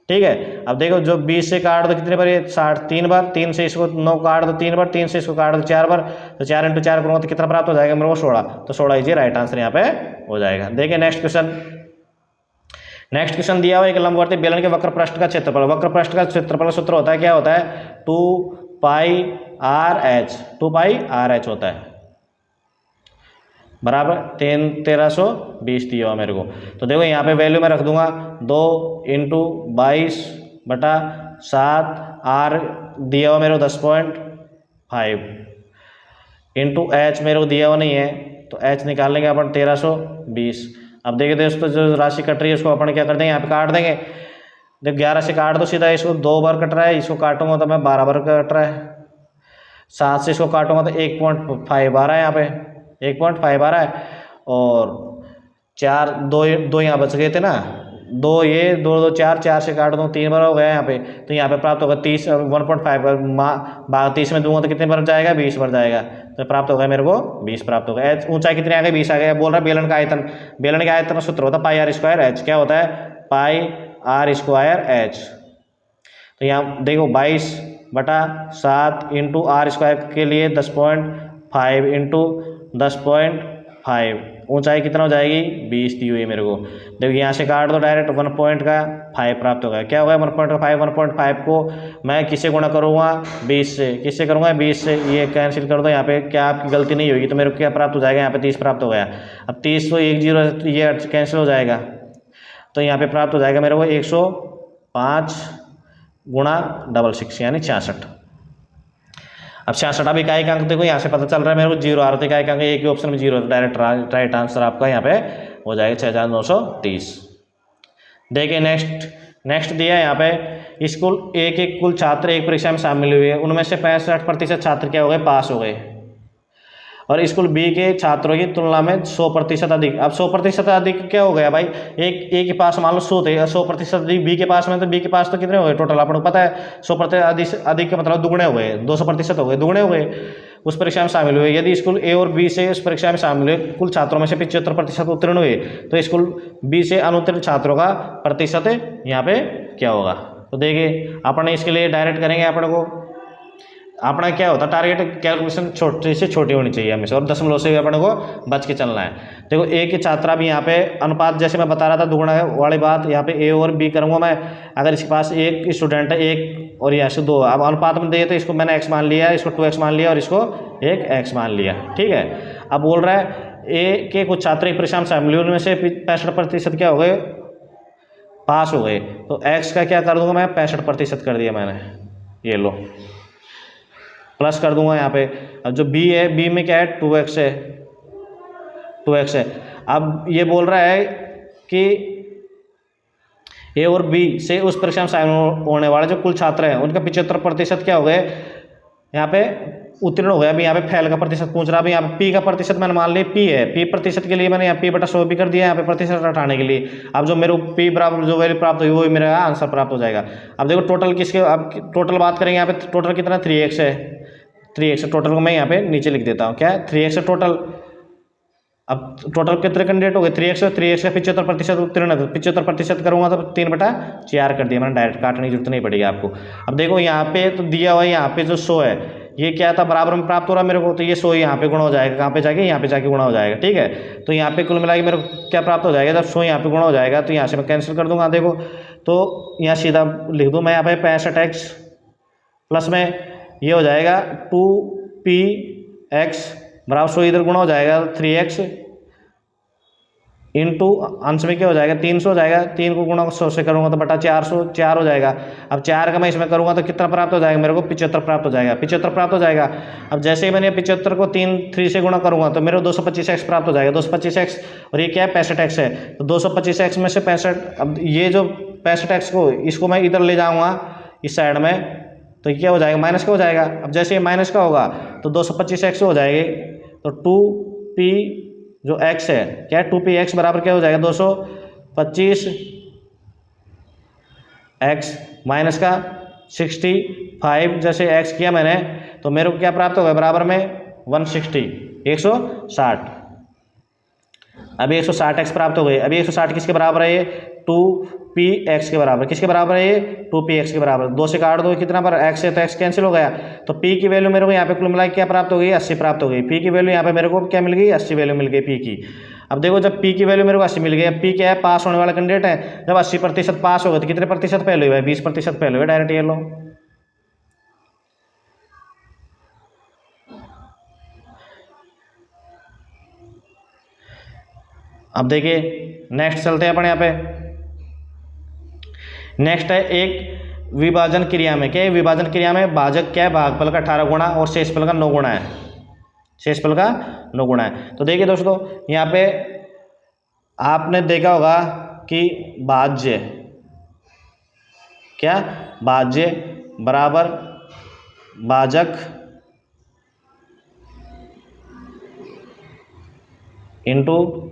ठीक है, अब देखो जो 20 से काट दो कितने बार ये 60 3 बार, 3 से इसको 9 काट दो 3 बार, 3 से इसको काट दो 4 बार तो 4 इंटू 4 करूँगा तो कितना प्राप्त हो जाएगा मेरे को 16। तो 16 इजी राइट आंसर यहाँ पे हो जाएगा। देखिए नेक्स्ट क्वेश्चन दिया हुआ एक लंबवर्ती बेलन के वक्र पृष्ठ का क्षेत्रफल। वक्र पृष्ठ का क्षेत्रफल सूत्र होता है क्या होता है 2 पाई आर एच होता है बराबर 1320 दिया हुआ मेरे को। तो देखो यहाँ पे वैल्यू मैं रख दूंगा 2 इंटू 22/7 आर दिया हुआ मेरे को 10.5 इंटू एच मेरे को दिया हुआ नहीं है तो एच निकाल लेंगे अपन 1320। अब देखिए दोस्तों जो राशि कट रही है उसको अपन क्या कर देंगे यहाँ पे काट देंगे। जब 11 से काट दो सीधा, इसको 2 बार कट रहा है, इसको काटूंगा तो मैं 12 बार कट रहा है। 7 से इसको काटूंगा तो 1.5 आ रहा है, यहाँ पे 1.5 आ रहा है और 4 2 यहाँ बच गए थे ना, 2 ये 2 2 4 से काट दूँ 3 बार हो गया यहाँ पे। तो यहाँ पे प्राप्त होगा 30 1.5 30 में दूंगा तो कितने बार जाएगा 20 बार जाएगा तो प्राप्त होगा मेरे को 20 प्राप्त होगा। एच ऊंचाई कितनी आ गई 20 आ गया। बोल रहा है बेलन का आयतन का सूत्र होता है पाई आर स्क्वायर एच। क्या होता है पाई आर स्क्वायर एच। तो यहाँ देखो 22/7 इंटू आर स्क्वायर के लिए 10.5 इंटू 10.5 ऊंचाई कितना हो जाएगी 20 दी हुई है मेरे को। देखो यहाँ से काट दो डायरेक्ट 1.5 प्राप्त होगा। क्या होगा 1.5 को मैं किससे गुणा करूँगा 20 से। किससे करूँगा 20 से, ये कैंसिल कर दो यहाँ पे, क्या आपकी गलती नहीं होगी तो मेरे को क्या प्राप्त हो जाएगा यहाँ पे 30 प्राप्त हो गया। अब 30 तो 1 0 ये कैंसिल हो जाएगा तो यहाँ पे प्राप्त हो जाएगा मेरे को 105 गुणा 66 यानी 66। अब 66 अब इकाई का अंक देखो यहाँ से पता चल रहा है मेरे को 0 आ रहा था इकाई का अंक, एक ही ऑप्शन में 0 डायरेक्ट राइट आंसर आपका यहाँ पे हो जाएगा 6930। देखिए नेक्स्ट दिया है यहाँ पे स्कूल ए के कुल छात्र एक परीक्षा में शामिल हुए, उनमें से 65% छात्र क्या हो गए पास हो गए और स्कूल बी के छात्रों की तुलना में 100% अधिक। अब 100% अधिक क्या हो गया भाई, एक ए के पास मान लो 100 थे, 100% अधिक बी के पास में, तो बी के पास तो कितने हो गए टोटल आपको पता है 100% अधिक का मतलब दुगने हो गए, 200% हो गए दुगने हो गए। उस परीक्षा में शामिल हुए। यदि स्कूल ए और बी से उस परीक्षा में शामिल हुए कुल छात्रों में से 75% उत्तीर्ण हुए तो स्कूल बी से अनुत्तीर्ण छात्रों का प्रतिशत यहाँ पे क्या होगा। तो देखिए अपन इसके लिए डायरेक्ट करेंगे। अपन को अपना क्या होता है टारगेट कैलकुलेशन छोटी से छोटी होनी चाहिए हमेशा, और दशमलव से अपन को बच के चलना है। देखो ए की छात्रा भी यहाँ पे अनुपात जैसे मैं बता रहा था दुगुना वाली बात, यहाँ पे ए और बी करूँगा मैं। अगर इसके पास एक स्टूडेंट है एक और यहाँ से 2, अब अनुपात में दिए तो इसको मैंने x मान लिया, इसको 2x मान लिया और इसको 1x मान लिया। ठीक है, अब बोल रहा है ए के कुछ छात्र परीक्षा में शामिल हुए, उनमें से 65% क्या हो गए, पास हो गए। तो x का क्या कर दूंगा मैं, 65% कर दिया मैंने, ये लो प्लस कर दूंगा यहाँ पे। अब जो b है, b में क्या है 2x है, 2x है। अब ये बोल रहा है कि ए और बी से उस परीक्षा में शामिल होने वाले जो कुल छात्र हैं उनका 75% क्या हो गए यहाँ पे उत्तीर्ण हो गया। अभी यहाँ पे फेल का प्रतिशत पूछ रहा है। अभी यहाँ पे पी का प्रतिशत मैंने मान लिया पी है, पी प्रतिशत के लिए मैंने यहाँ p/100 भी कर दिया यहाँ पे प्रतिशत हटाने के लिए। अब जो मेरे को पी बराबर जो वैल्यू प्राप्त हुई वही मेरा आंसर प्राप्त हो जाएगा। अब देखो टोटल किसके, अब टोटल बात करेंगे यहाँ पे टोटल कितना 3x है, 3x टोटल को मैं यहाँ पे नीचे लिख देता हूँ, क्या है 3x है टोटल। अब टोटल कितने कैंडिडेट हो गए 3x, 3x का 75% उत्तीर्ण है, 75% करूँगा तो 3/4 कर दिया मैंने, डायरेक्ट काटने की जरूरत नहीं पड़ेगी आपको। अब देखो यहाँ पे तो दिया हुआ है, यहाँ पे जो 100 है ये क्या था बराबर में प्राप्त हो रहा है मेरे को, तो ये 100 यहाँ पे गुणा हो जाएगा, कहाँ पे जाके यहाँ पे जाके गुणा हो जाएगा। ठीक है, तो यहाँ पे कुल मिला के मेरे को क्या प्राप्त हो जाएगा, जब 100 यहाँ पे गुणा हो जाएगा तो यहाँ से मैं कैंसिल कर दूंगा। देखो तो यहाँ सीधा लिख दूँ मैं यहाँ पे 65x प्लस में ये हो जाएगा 2px बराबर 100 इधर गुणा हो जाएगा 3x इंटू अंश में क्या हो जाएगा 300 हो जाएगा, 3 को गुणा 100 से करूँगा तो बटा 400, 4 हो जाएगा। अब 4 का मैं इसमें करूँगा तो कितना प्राप्त हो जाएगा मेरे को 75 प्राप्त हो जाएगा, 75 प्राप्त हो जाएगा। अब जैसे ही मैंने 75 को 3 से गुणा करूँगा तो मेरे को 225x प्राप्त हो जाएगा, 225x और ये क्या है 65x है, तो 225x में से 65। अब ये जो 65x को इसको मैं इधर ले जाऊँगा इस साइड में तो क्या हो जाएगा माइनस का हो जाएगा। अब जैसे ये माइनस का होगा तो 225x हो जाएगी, तो 2p जो x है क्या है 2px बराबर क्या हो जाएगा 225x माइनस का 65, जैसे x किया मैंने तो मेरे को क्या प्राप्त होगा बराबर में 160, 160। अभी 160x प्राप्त हो गए। अभी 160 किसके बराबर है, ये 2px के बराबर, किसके बराबर है ये 2px के बराबर। 2 से काट दो कितना पर x है तो x कैंसिल हो गया, तो p की वैल्यू मेरे को यहाँ पे कुल मिला क्या प्राप्त हो गई 80 प्राप्त हो गई। p की वैल्यू यहाँ पे मेरे को क्या मिल गई 80 वैल्यू मिल गई p की। अब देखो जब p की वैल्यू मेरे को 80 मिल गई, अब p क्या है पास होने वाला कैंडिडेट है, जब 80% पास हो गए तो कितने प्रतिशत फेल हुए, 20% फेल हुए, डायरेक्ट ये लो। अब देखिए नेक्स्ट चलते हैं अपन यहाँ पे। नेक्स्ट है एक विभाजन क्रिया में, क्या है विभाजन क्रिया में भाजक क्या है भागफल का 18 गुणा और शेषफल का 9 गुणा है, शेषफल का 9 गुणा है। तो देखिए दोस्तों यहाँ पे आपने देखा होगा कि भाज्य क्या, भाज्य बराबर भाजक इंटू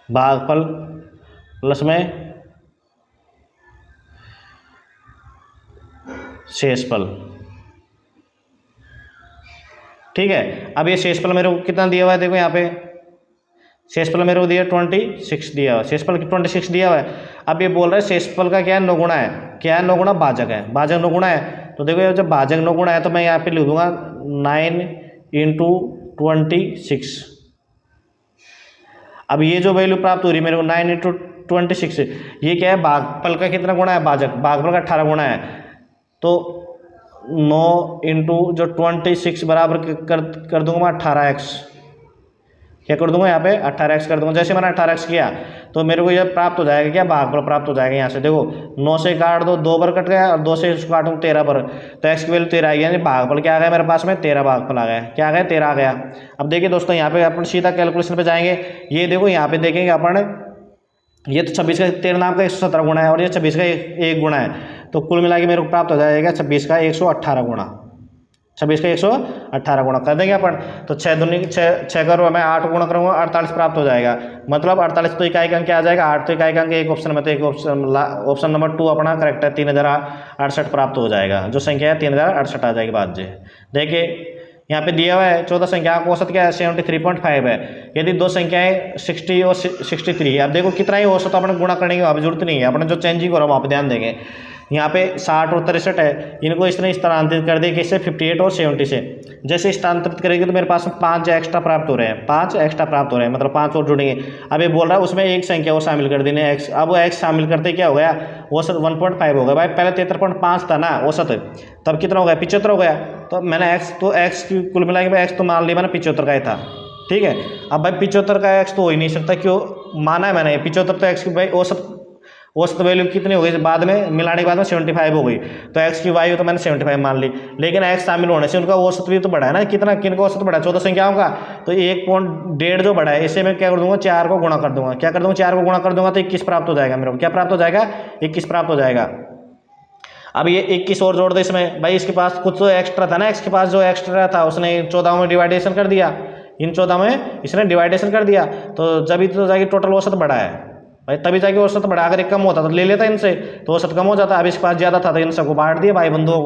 भागफल प्लस में शेषफल। ठीक है, अब ये शेषफल मेरे को कितना दिया हुआ है, देखो यहाँ पे शेषफल मेरे को दिया 26 दिया हुआ है, शेषफल 26 दिया हुआ है। अब ये बोल रहा है शेषफल का क्या है 9 गुणा है, क्या है 9 गुणा भाजक है, भाजक 9 गुणा है। तो देखो जब भाजक 9 गुणा है तो मैं यहाँ पे लिख दूंगा 9 × 26। अब ये जो वैल्यू प्राप्त हो रही है मेरे को 9 × 26, ये क्या है भागफल का कितना गुणा है भाजक, भागफल का 18 गुणा है। तो 9 × जो 26 बराबर कर दूंगा मैं 18x, क्या कर दूंगा यहाँ पे 18x कर दूंगा। जैसे मैंने 18x किया तो मेरे को ये प्राप्त हो जाएगा क्या भागफल प्राप्त हो जाएगा। यहाँ से देखो 9 से काट दो 2 बार कट गया और 2 से काटूँ 13 बार, तो x की वैल्यू 13 आ गई, यानी भागफल क्या आ गया मेरे पास में 13 भागफल आ गया, क्या आ गया 13 आ गया। अब देखिए दोस्तों यहाँ पे अपन सीधा कैलकुलेशन पे जाएंगे। ये देखो यहाँ पे देखेंगे अपन, ये तो 26 का 13 नाम का 117 गुणा है और ये 26 का 1 गुणा है, तो कुल मिला के मेरे को प्राप्त हो जाएगा 26 का 118 गुणा, 26 का 118 गुणा कर देंगे अपन। तो 6 दूनी 6 करो, मैं 8 गुणा करूँगा 48 प्राप्त हो जाएगा। मतलब 48 तो इकाई अंक क्या आ जाएगा, 8 तो इकाई अंक एक ऑप्शन में, तो एक ऑप्शन नंबर 2 अपना करेक्ट है, 3068 प्राप्त हो जाएगा। जो संख्या है 3068 आ जाएगी बात। देखिए यहाँ पे दिया हुआ है 14 संख्या का औसत क्या है 73.5 है। यदि दो संख्याएं 60 और 63, अब देखो कितना ही औसत अपने गुणा करने की वहाँ पे जरूरत नहीं है, अपने जो चेंजिंग हो रहा है वहाँ पे ध्यान देंगे। यहाँ पे 60 और 63 है, इनको इसने स्थानांतरित कर दिया किससे 58 और 70 से। जैसे स्थानांतरित करेंगे तो मेरे पास 5 एक्स्ट्रा प्राप्त हो रहे हैं, 5 एक्स्ट्रा प्राप्त हो रहे हैं, मतलब 5 और जुड़ेंगे। अब ये बोल रहा है उसमें एक संख्या और शामिल कर देने एक्स। अब वो एक्स शामिल करते क्या हो गया, औसत 1.5 हो गया भाई। पहले 73.5 था ना औसत, तब कितना हो गया 75 हो गया। तो मैंने एक्स की कुल मिला के एक्स तो मान लिया मैंने 75 का ही था, ठीक है। अब भाई 75 का एक्स तो हो ही नहीं सकता, क्यों माना है मैंने 75, तो एक्स की भाई औसत वैल्यू कितनी हो गई बाद में मिलाने के बाद में 75 हो गई। तो एक्स की वैल्यू तो मैंने 75 मान ली, लेकिन एक्स शामिल होने से उनका औसत भी तो बढ़ा है ना। कितना किनका औसत बढ़ा है 14 संख्याओं का, तो 1.1 जो बढ़ा है इसे मैं क्या कर दूंगा 4 को गुणा कर दूंगा। क्या कर दूंगा 4 को गुणा कर दूंगा तो 21 प्राप्त हो जाएगा मेरे को। क्या प्राप्त हो जाएगा 21 प्राप्त हो जाएगा। अब ये 21 और जोड़ दे इसमें, भाई इसके पास कुछ तो एक्स्ट्रा था ना, एक्स के पास जो एक्स्ट्रा था उसने 14 में डिवाइडेशन कर दिया, इन 14 में इसने डिवाइडेशन कर दिया। तो जब तो जाके टोटल औसत बढ़ा है भाई, तभी जाके औसत बढ़ा। अगर एक कम होता तो ले लेता इनसे, तो औसत कम हो जाता। अब इसके पास ज़्यादा था तो इन सबको बांट दिया भाई बंधुओं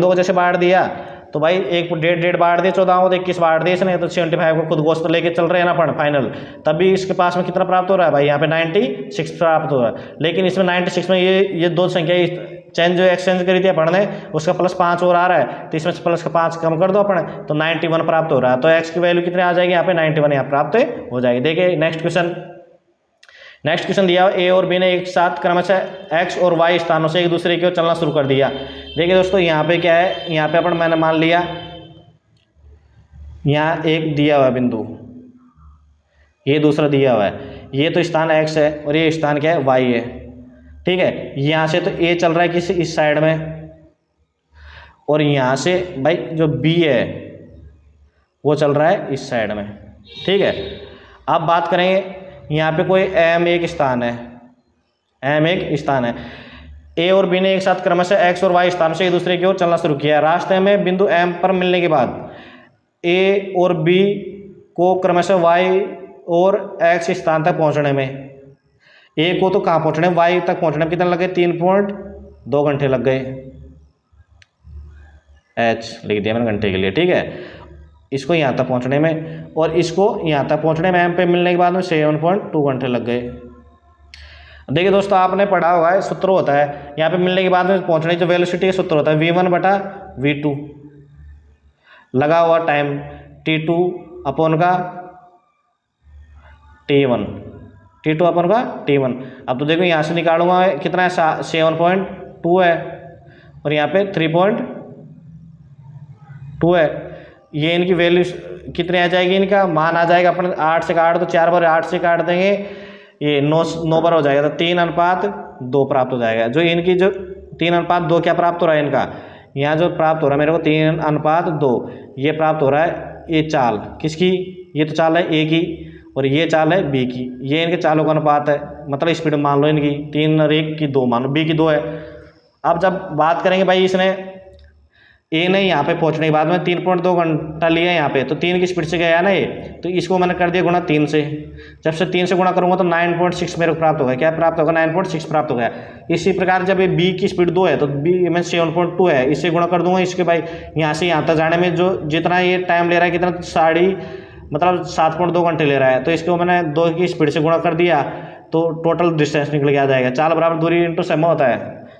को जैसे बांट दिया, तो भाई एक डेढ़ बांट दिया 14 को, तो 21 बांट दिए इसने, तो 75 को खुद गोश्त लेके चल रहे हैं ना अपन फाइनल। तब भी इसके पास में कितना प्राप्त हो रहा है भाई, यहाँ पे 96 प्राप्त हो रहा है। लेकिन इसमें 96 में ये दो संख्या जो एक्सचेंज करी थी अपन ने, उसका +5 और आ रहा है, तो इसमें से प्लस का 5 कम कर दो अपन, तो 91 प्राप्त हो रहा है। तो एक्स की वैल्यू कितनी आ जाएगी यहाँ पे 91 यहाँ प्राप्त हो जाएगी। देखिए नेक्स्ट क्वेश्चन दिया, ए और बी ने एक साथ क्रमशः एक्स और वाई स्थानों से एक दूसरे की ओर चलना शुरू कर दिया। देखिए दोस्तों यहाँ पे क्या है, यहाँ पे अपन मैंने मान लिया यहाँ एक दिया हुआ है बिंदु, ये दूसरा दिया हुआ है, ये तो स्थान एक्स है और ये स्थान क्या है वाई है, ठीक है। यहाँ से तो ए चल रहा है किसी इस साइड में, और यहाँ से भाई जो बी है वो चल रहा है इस साइड में, ठीक है। अब बात करेंगे यहाँ पे कोई एम एक स्थान है, ए और बी ने एक साथ क्रमशः एक्स और वाई स्थान से एक दूसरे की ओर चलना शुरू किया। रास्ते में बिंदु एम पर मिलने के बाद ए और बी को क्रमशः वाई और एक्स स्थान तक पहुँचने में, ए को तो कहाँ पहुँचने, वाई तक पहुँचने में कितना लगे 3.2 घंटे लग गए। एच लिख दिया मैंने घंटे के लिए, ठीक है। इसको यहाँ तक पहुँचने में और इसको यहाँ तक पहुँचने में एम पे मिलने के बाद में 7.2 घंटे लग गए। देखिए दोस्तों आपने पढ़ा होगा है, सूत्र होता है यहाँ पे मिलने के बाद में पहुँचने की जो वेलोसिटी का सूत्र होता है v1/v2, लगा हुआ टाइम t2 अपॉन का t1। अब तो देखो यहाँ से निकालूंगा कितना है 7.2 है और यहाँ पे 3.2 है। ये इनकी वैल्यू कितनी आ जाएगी, इनका मान आ जाएगा अपन 8 से काट दो, 4 बार 8 से काट देंगे, ये 9 बार हो जाएगा, तो 3:2 प्राप्त हो जाएगा। जो इनकी जो 3:2 क्या प्राप्त हो रहा है इनका, यहाँ जो प्राप्त हो रहा है मेरे को 3:2 ये प्राप्त हो रहा है। ये चाल किसकी, ये तो चाल है ए की और ये चाल है बी की, ये इनके चालों का अनुपात है, मतलब स्पीड मान लो इनकी 3 और 1 की 2 मान लो, बी की 2 है। अब जब बात करेंगे भाई इसने ए ने यहाँ पे पहुँचने के बाद में 3.2 घंटा लिया यहाँ पे, तो 3 की स्पीड से गया ना ये, तो इसको मैंने कर दिया गुणा 3 से। जब से 3 से गुणा करूँगा तो 9.6 मेरे को प्राप्त होगा। क्या प्राप्त होगा 9.6 प्राप्त हो गया। इसी प्रकार जब ये बी की स्पीड 2 है तो बी में 7.2 है, इससे गुणा कर दूंगा इसके भाई यहाँ से यहाँ तक जाने में जो जितना ये टाइम ले रहा है कितना 7.2 घंटे ले रहा है, तो इसको मैंने 2 की स्पीड से गुणा कर दिया तो टोटल डिस्टेंस निकल के आ जाएगा। चाल बराबर दूरी इंटू समय होता है,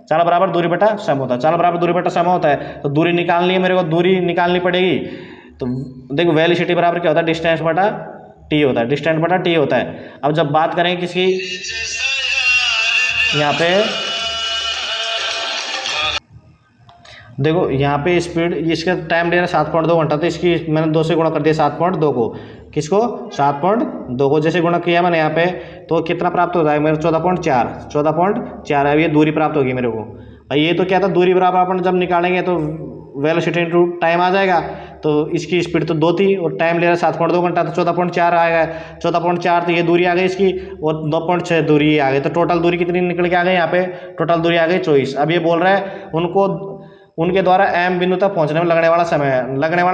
चाल बराबर दूरी बटा समय होता है, चाल बराबर दूरी बटा समय होता है। तो दूरी निकालनी है मेरे को, दूरी निकालनी पड़ेगी। तो देखो वेलोसिटी बराबर क्या होता है डिस्टेंस बटा टी होता है, डिस्टेंस बटा टी होता है। अब जब बात करेंगे किसकी, यहाँ पे देखो यहाँ पे स्पीड इसका टाइम ले रहा है 7.2 घंटा, तो इसकी मैंने 2 से गुणा कर दिया 7.2 को, किसको 7.2 को जैसे गुणा किया मैंने यहाँ पे तो कितना प्राप्त हो जाएगा मेरे 14.4। अब ये दूरी प्राप्त होगी मेरे को। भाई ये तो क्या था दूरी बराबर अपन जब निकालेंगे तो वेलोसिटी इंटू टाइम आ जाएगा, तो इसकी स्पीड तो 2 थी और टाइम ले रहा है 7.2 घंटा, तो 14.4 आएगा। 14.4 तो ये दूरी आ गई इसकी और 2.6 दूरी आ गई, तो टोटल दूरी कितनी निकल के आ गई यहाँ पे, टोटल दूरी आ गई 24। अब ये बोल रहा है उनके द्वारा एम बिंदु तक पहुंचने में लगने वाला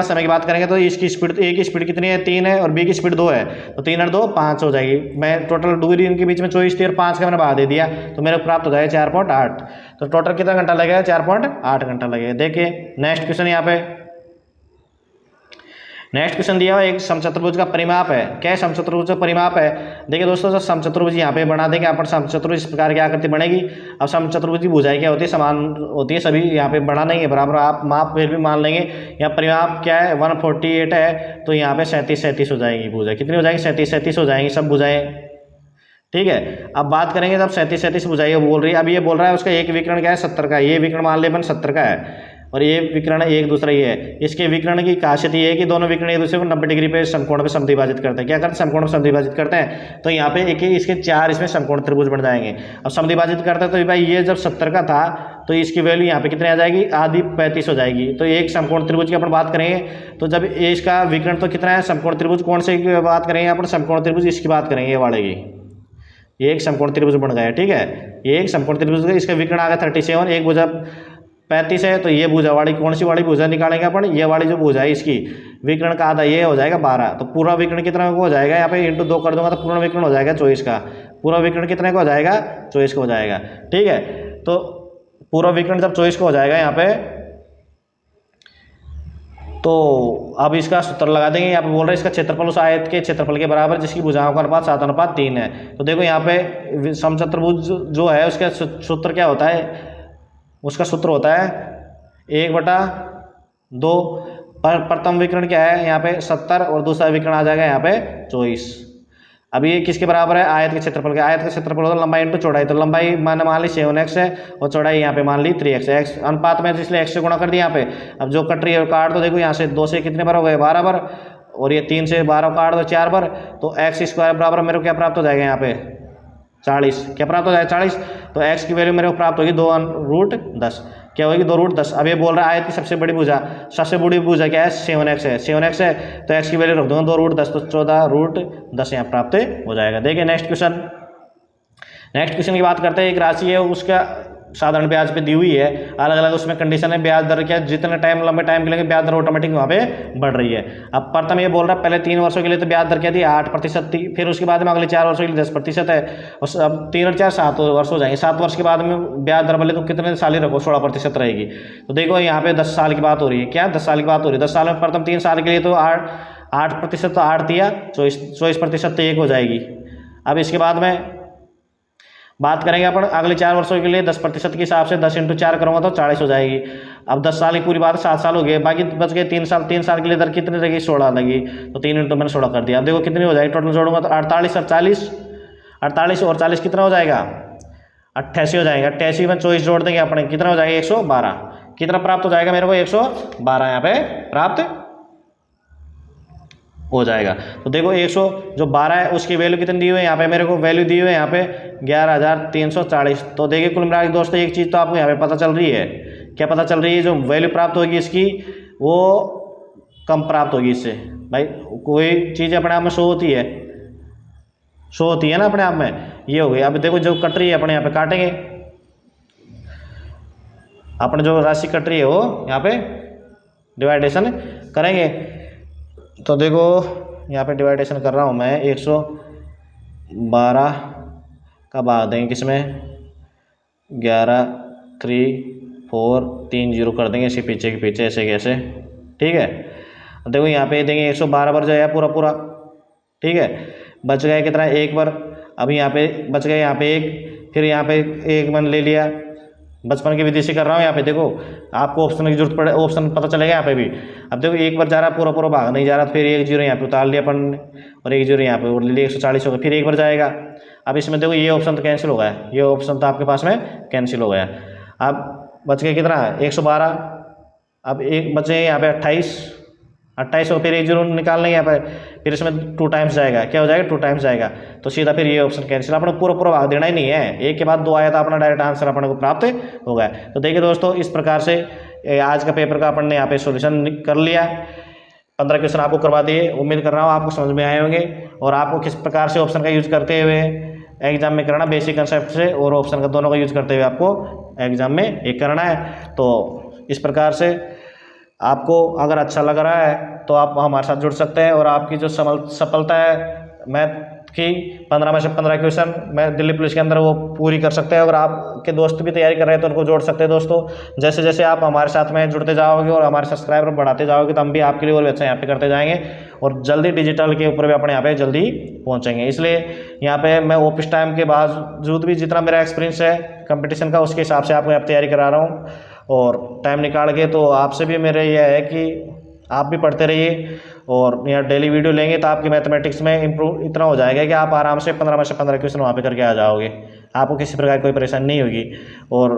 समय की बात करेंगे तो इसकी स्पीड, ए की स्पीड कितनी है 3 है और बी की स्पीड 2 है, तो 3 और 2 5 हो जाएगी। मैं टोटल दूरी इनके बीच में 24 थी और 5 का मैंने भाग दे दिया तो मेरे को प्राप्त हो जाएगा 4.8। तो टोटल कितना घंटा लगेगा 4.8 घंटा लगेगा। देखिए नेक्स्ट क्वेश्चन यहाँ पे, नेक्स्ट क्वेश्चन दिया हुआ एक समचतुर्भुज का परिमाप है। क्या है समचतुर्भुज का परिमाप है? देखिए दोस्तों जब समचतुर्भुज यहाँ पे बना देंगे अपन, समचतुर्भुज इस प्रकार की आकृति बनेगी। अब समचतुर्भुज की भुजाएं क्या होती है, समान होती है, सभी यहाँ पे बना नहीं है बराबर, आप माप फिर भी मान लेंगे। यहाँ परिमाप क्या है 148 है, तो यहाँ पे 37 हो जाएगी भुजाएं। कितनी हो जाएगी 37 हो जाएंगी सब भुजाएं। ठीक है, अब बात करेंगे जब 37 भुजाएं बोल रही है। अब ये बोल रहा है उसका एक विकर्ण क्या है 70 का, ये विकर्ण मान ले अपन 70 का है और ये विकर्ण एक दूसरा ये है। इसके विकर्ण की खासियत ये है कि दोनों विकर्ण एक दूसरे को 90 डिग्री पे समकोण पे समद्विभाजित करते हैं। क्या करते हैं समकोण पे समद्विभाजित करते हैं, तो यहाँ पे एक इसके 4 इसमें समकोण त्रिभुज बन जाएंगे। अब समद्विभाजित करते हैं तो भाई ये जब 70 का था तो इसकी वैल्यू यहाँ पे कितनी आ जाएगी, आधी 35 हो जाएगी। तो एक समकोण त्रिभुज की अपन बात करेंगे तो जब इसका विकर्ण तो कितना है, समकोण त्रिभुज कौन से की बात करेंगे अपन, समकोण त्रिभुज इसकी बात करेंगे, ये वाले की। ये एक समकोण त्रिभुज बन गया, ठीक है, ये एक समकोण त्रिभुज, इसका विकर्ण आ गया 37, एक भुजा 35 है, तो ये भुजा वाली कौन सी वाली भुजा निकालेंगे अपन, ये वाली जो भुजा है इसकी विकर्ण का आधा ये हो जाएगा 12। तो पूरा विकर्ण कितना हो जाएगा, यहाँ पे इंटू 2 कर दूंगा तो पूर्ण विकर्ण हो जाएगा 24 का। पूरा विकर्ण कितने का हो जाएगा 24 का हो जाएगा। ठीक है, तो पूरा विकर्ण जब 24 का हो जाएगा यहाँ पे, तो अब इसका सूत्र लगा देंगे। यहाँ पे बोल रहे हैं इसका क्षेत्रफल उस आयत के क्षेत्रफल के बराबर जिसकी भुजाओं का अनुपात 7:3 है। तो देखो यहाँ पे समचतुर्भुज जो है उसका सूत्र क्या होता है, उसका सूत्र होता है 1/2। प्रथम विकर्ण क्या है यहाँ पे 70 और दूसरा विकर्ण आ जाएगा यहाँ पे 24। अब ये किसके बराबर है, आयत के क्षेत्रफल के। आयत का क्षेत्रफल होता है लंबाई इंटू चौड़ाई, तो लंबाई मान ली 7x है और चौड़ाई यहाँ पे मान ली 3x है। x अनुपात में इसलिए x से गुणा कर दिया यहाँ पे। अब जो कट रही है काट दो, देखो यहाँ से 2 से कितने बार हो गए 12 बार, और ये 3 से 12 काट दो 4 बार, तो x² बराबर मेरे को क्या प्राप्त हो जाएगा यहाँ पे 40। क्या प्राप्त हो जाएगा 40, तो x की वैल्यू मेरे को प्राप्त होगी 2√10। क्या होगी 2√10। अब ये बोल रहा है आयत की सबसे बड़ी भुजा, सबसे बड़ी भुजा क्या है 7x है, 7x है, तो x की वैल्यू रख दूंगा 2√10, तो 14√10 यहाँ प्राप्त हो जाएगा। देखिए नेक्स्ट क्वेश्चन की बात करते हैं। एक राशि है उसका साधारण ब्याज पे दी हुई है, अलग अलग उसमें कंडीशन है, ब्याज दर क्या, जितने लंबे टाइम के लिए ब्याज दर ऑटोमेटिक वहाँ पे बढ़ रही है। अब प्रथम ये बोल रहा है पहले 3 वर्षों के लिए तो ब्याज दर क्या थी 8% थी, फिर उसके बाद में अगले 4 वर्षों के लिए 10% है, और अब 3 और 4 7 वर्ष हो जाएंगे। 7 वर्ष के बाद में ब्याज दर बोले तो कितने साल ही रखो 16% रहेगी। तो देखो यहाँ पे 10 साल की बात हो रही है, क्या 10 साल की बात हो रही है। 10 साल में प्रथम 3 साल के लिए तो 8% तो 8 दिया 24% तो 1 हो जाएगी। अब इसके बाद में बात करेंगे अपन अगले 4 वर्षों के लिए 10% के हिसाब से 10 × 4 करूँगा तो 40 हो जाएगी। अब 10 साल की पूरी बात 7 साल हो गए, बाकी बच गए 3 साल। 3 साल के लिए दर कितनी लगी 16 लगी, तो 3 इंटू मैंने 16 कर दिया। अब देखो कितनी हो जाएगी, टोटल जोड़ूंगा तो 48 और 40, 48 और 40 कितना हो जाएगा 88 हो जाएगा। 88 में 24 जोड़ देंगे अपने, कितना हो जाएगा 112। कितना प्राप्त हो जाएगा मेरे को 112 यहाँ पे प्राप्त हो जाएगा। तो देखो 112 है उसकी वैल्यू कितनी दी हुई है यहाँ पे, मेरे को वैल्यू दी हुई है यहाँ पे 11,340। तो देखिए कुल मिलाकर दोस्तों एक चीज़ तो आपको यहाँ पे पता चल रही है, क्या पता चल रही है, जो वैल्यू प्राप्त होगी इसकी वो कम प्राप्त होगी इससे। भाई कोई चीज़ अपने आप में शो होती है ना अपने आप में, ये हो गई। अब देखो जो कट रही है अपने यहाँ पे काटेंगे, अपने जो राशि कट रही है वो यहाँ पे डिवाइडेशन करेंगे। तो देखो यहाँ पे डिवाइडेशन कर रहा हूँ मैं, 112 का भाग देंगे किसमें 11, 3, 4, 3 0 कर देंगे इसके पीछे के पीछे ऐसे कैसे। ठीक है, देखो यहाँ पे देंगे 112 बार जाएगा पूरा। ठीक है, बच गया कितना 1 बार। अब यहाँ पे बच गया यहाँ पे 1, फिर यहाँ पे 1 मैंने ले लिया, बचपन की विधि से कर रहा हूँ। यहाँ पे देखो आपको ऑप्शन की जरूरत पड़े, ऑप्शन पता चलेगा यहाँ पे भी। अब देखो 1 बार जा रहा है पूरा भाग नहीं जा रहा, फिर 1 0 यहाँ पे उतार लिया अपन ने और 1 0 यहाँ पे और ले लिया, 140 हो गया, फिर 1 बार जाएगा। अब इसमें देखो ये ऑप्शन तो कैंसिल हो गया, ये ऑप्शन तो आपके पास में कैंसिल हो गया। अब बच गया कितना 112। अब एक बचे यहाँ पे 28 और फिर 1 0 निकाल लेंगे यहाँ पे, फिर इसमें 2 टाइम्स जाएगा, क्या हो जाएगा 2 टाइम्स जाएगा, तो सीधा फिर ये ऑप्शन कैंसिल। अपने पूरा भाग देना ही नहीं है, एक के बाद 2 आया था अपना डायरेक्ट आंसर अपने को प्राप्त हो गया। तो देखिए दोस्तों इस प्रकार से आज का पेपर का अपन ने यहाँ पे सोल्यूशन कर लिया। 15 क्वेश्चन आपको करवा दिए, उम्मीद कर रहा हूँ आपको समझ में आए होंगे और आपको किस प्रकार से ऑप्शन का यूज करते हुए एग्जाम में करना, बेसिक कंसेप्ट से और ऑप्शन का दोनों का यूज करते हुए आपको एग्जाम में एक करना है। तो इस प्रकार से आपको अगर अच्छा लग रहा है तो आप हमारे साथ जुड़ सकते हैं और आपकी जो सफलता है मैथ की 15 में से 15 क्वेश्चन मैं दिल्ली पुलिस के अंदर वो पूरी कर सकते हैं। अगर आपके दोस्त भी तैयारी कर रहे हैं तो उनको जोड़ सकते हैं दोस्तों। जैसे जैसे आप हमारे साथ में जुड़ते जाओगे और हमारे सब्सक्राइबर बढ़ाते जाओगे तो हम भी आपके लिए और भी अच्छा यहाँ पे करते जाएंगे और जल्दी डिजिटल के ऊपर भी अपने यहाँ पे जल्दी पहुँचेंगे। इसलिए यहाँ पे मैं ऑफिस टाइम के बावजूद भी जितना मेरा एक्सपीरियंस है कंपटीशन का उसके हिसाब से आपको यहाँ तैयारी करा रहा हूँ और टाइम निकाल के। तो आपसे भी मेरा यह है कि आप भी पढ़ते रहिए और यहाँ डेली वीडियो लेंगे तो आपकी मैथमेटिक्स में इम्प्रूव इतना हो जाएगा कि आप आराम से 15 में से 15 क्वेश्चन वहाँ पे करके आ जाओगे। आपको किसी प्रकार की कोई परेशानी नहीं होगी। और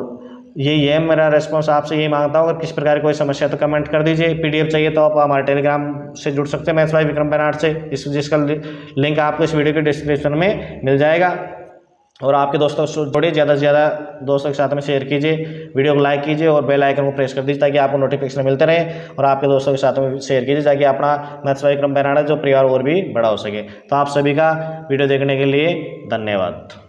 यही है मेरा रेस्पॉन्स, आपसे यही मांगता हूँ। अगर किसी प्रकार की कोई समस्या तो कमेंट कर दीजिए। पीडीएफ चाहिए तो आप हमारे टेलीग्राम से जुड़ सकते हैं मैथ्स बाय विक्रम बेनाड से, जिसका लिंक आपको इस वीडियो के डिस्क्रिप्शन में मिल जाएगा। और आपके दोस्तों से जोड़िए, ज़्यादा से ज़्यादा दोस्तों के साथ में शेयर कीजिए, वीडियो को लाइक कीजिए और बेल आइकन को प्रेस कर दीजिए ताकि आपको नोटिफिकेशन मिलते रहे। और आपके दोस्तों के साथ में शेयर कीजिए ताकि अपना मैथ्स बाय विक्रम बेनाड जो परिवार और भी बड़ा हो सके। तो आप सभी का वीडियो देखने के लिए धन्यवाद।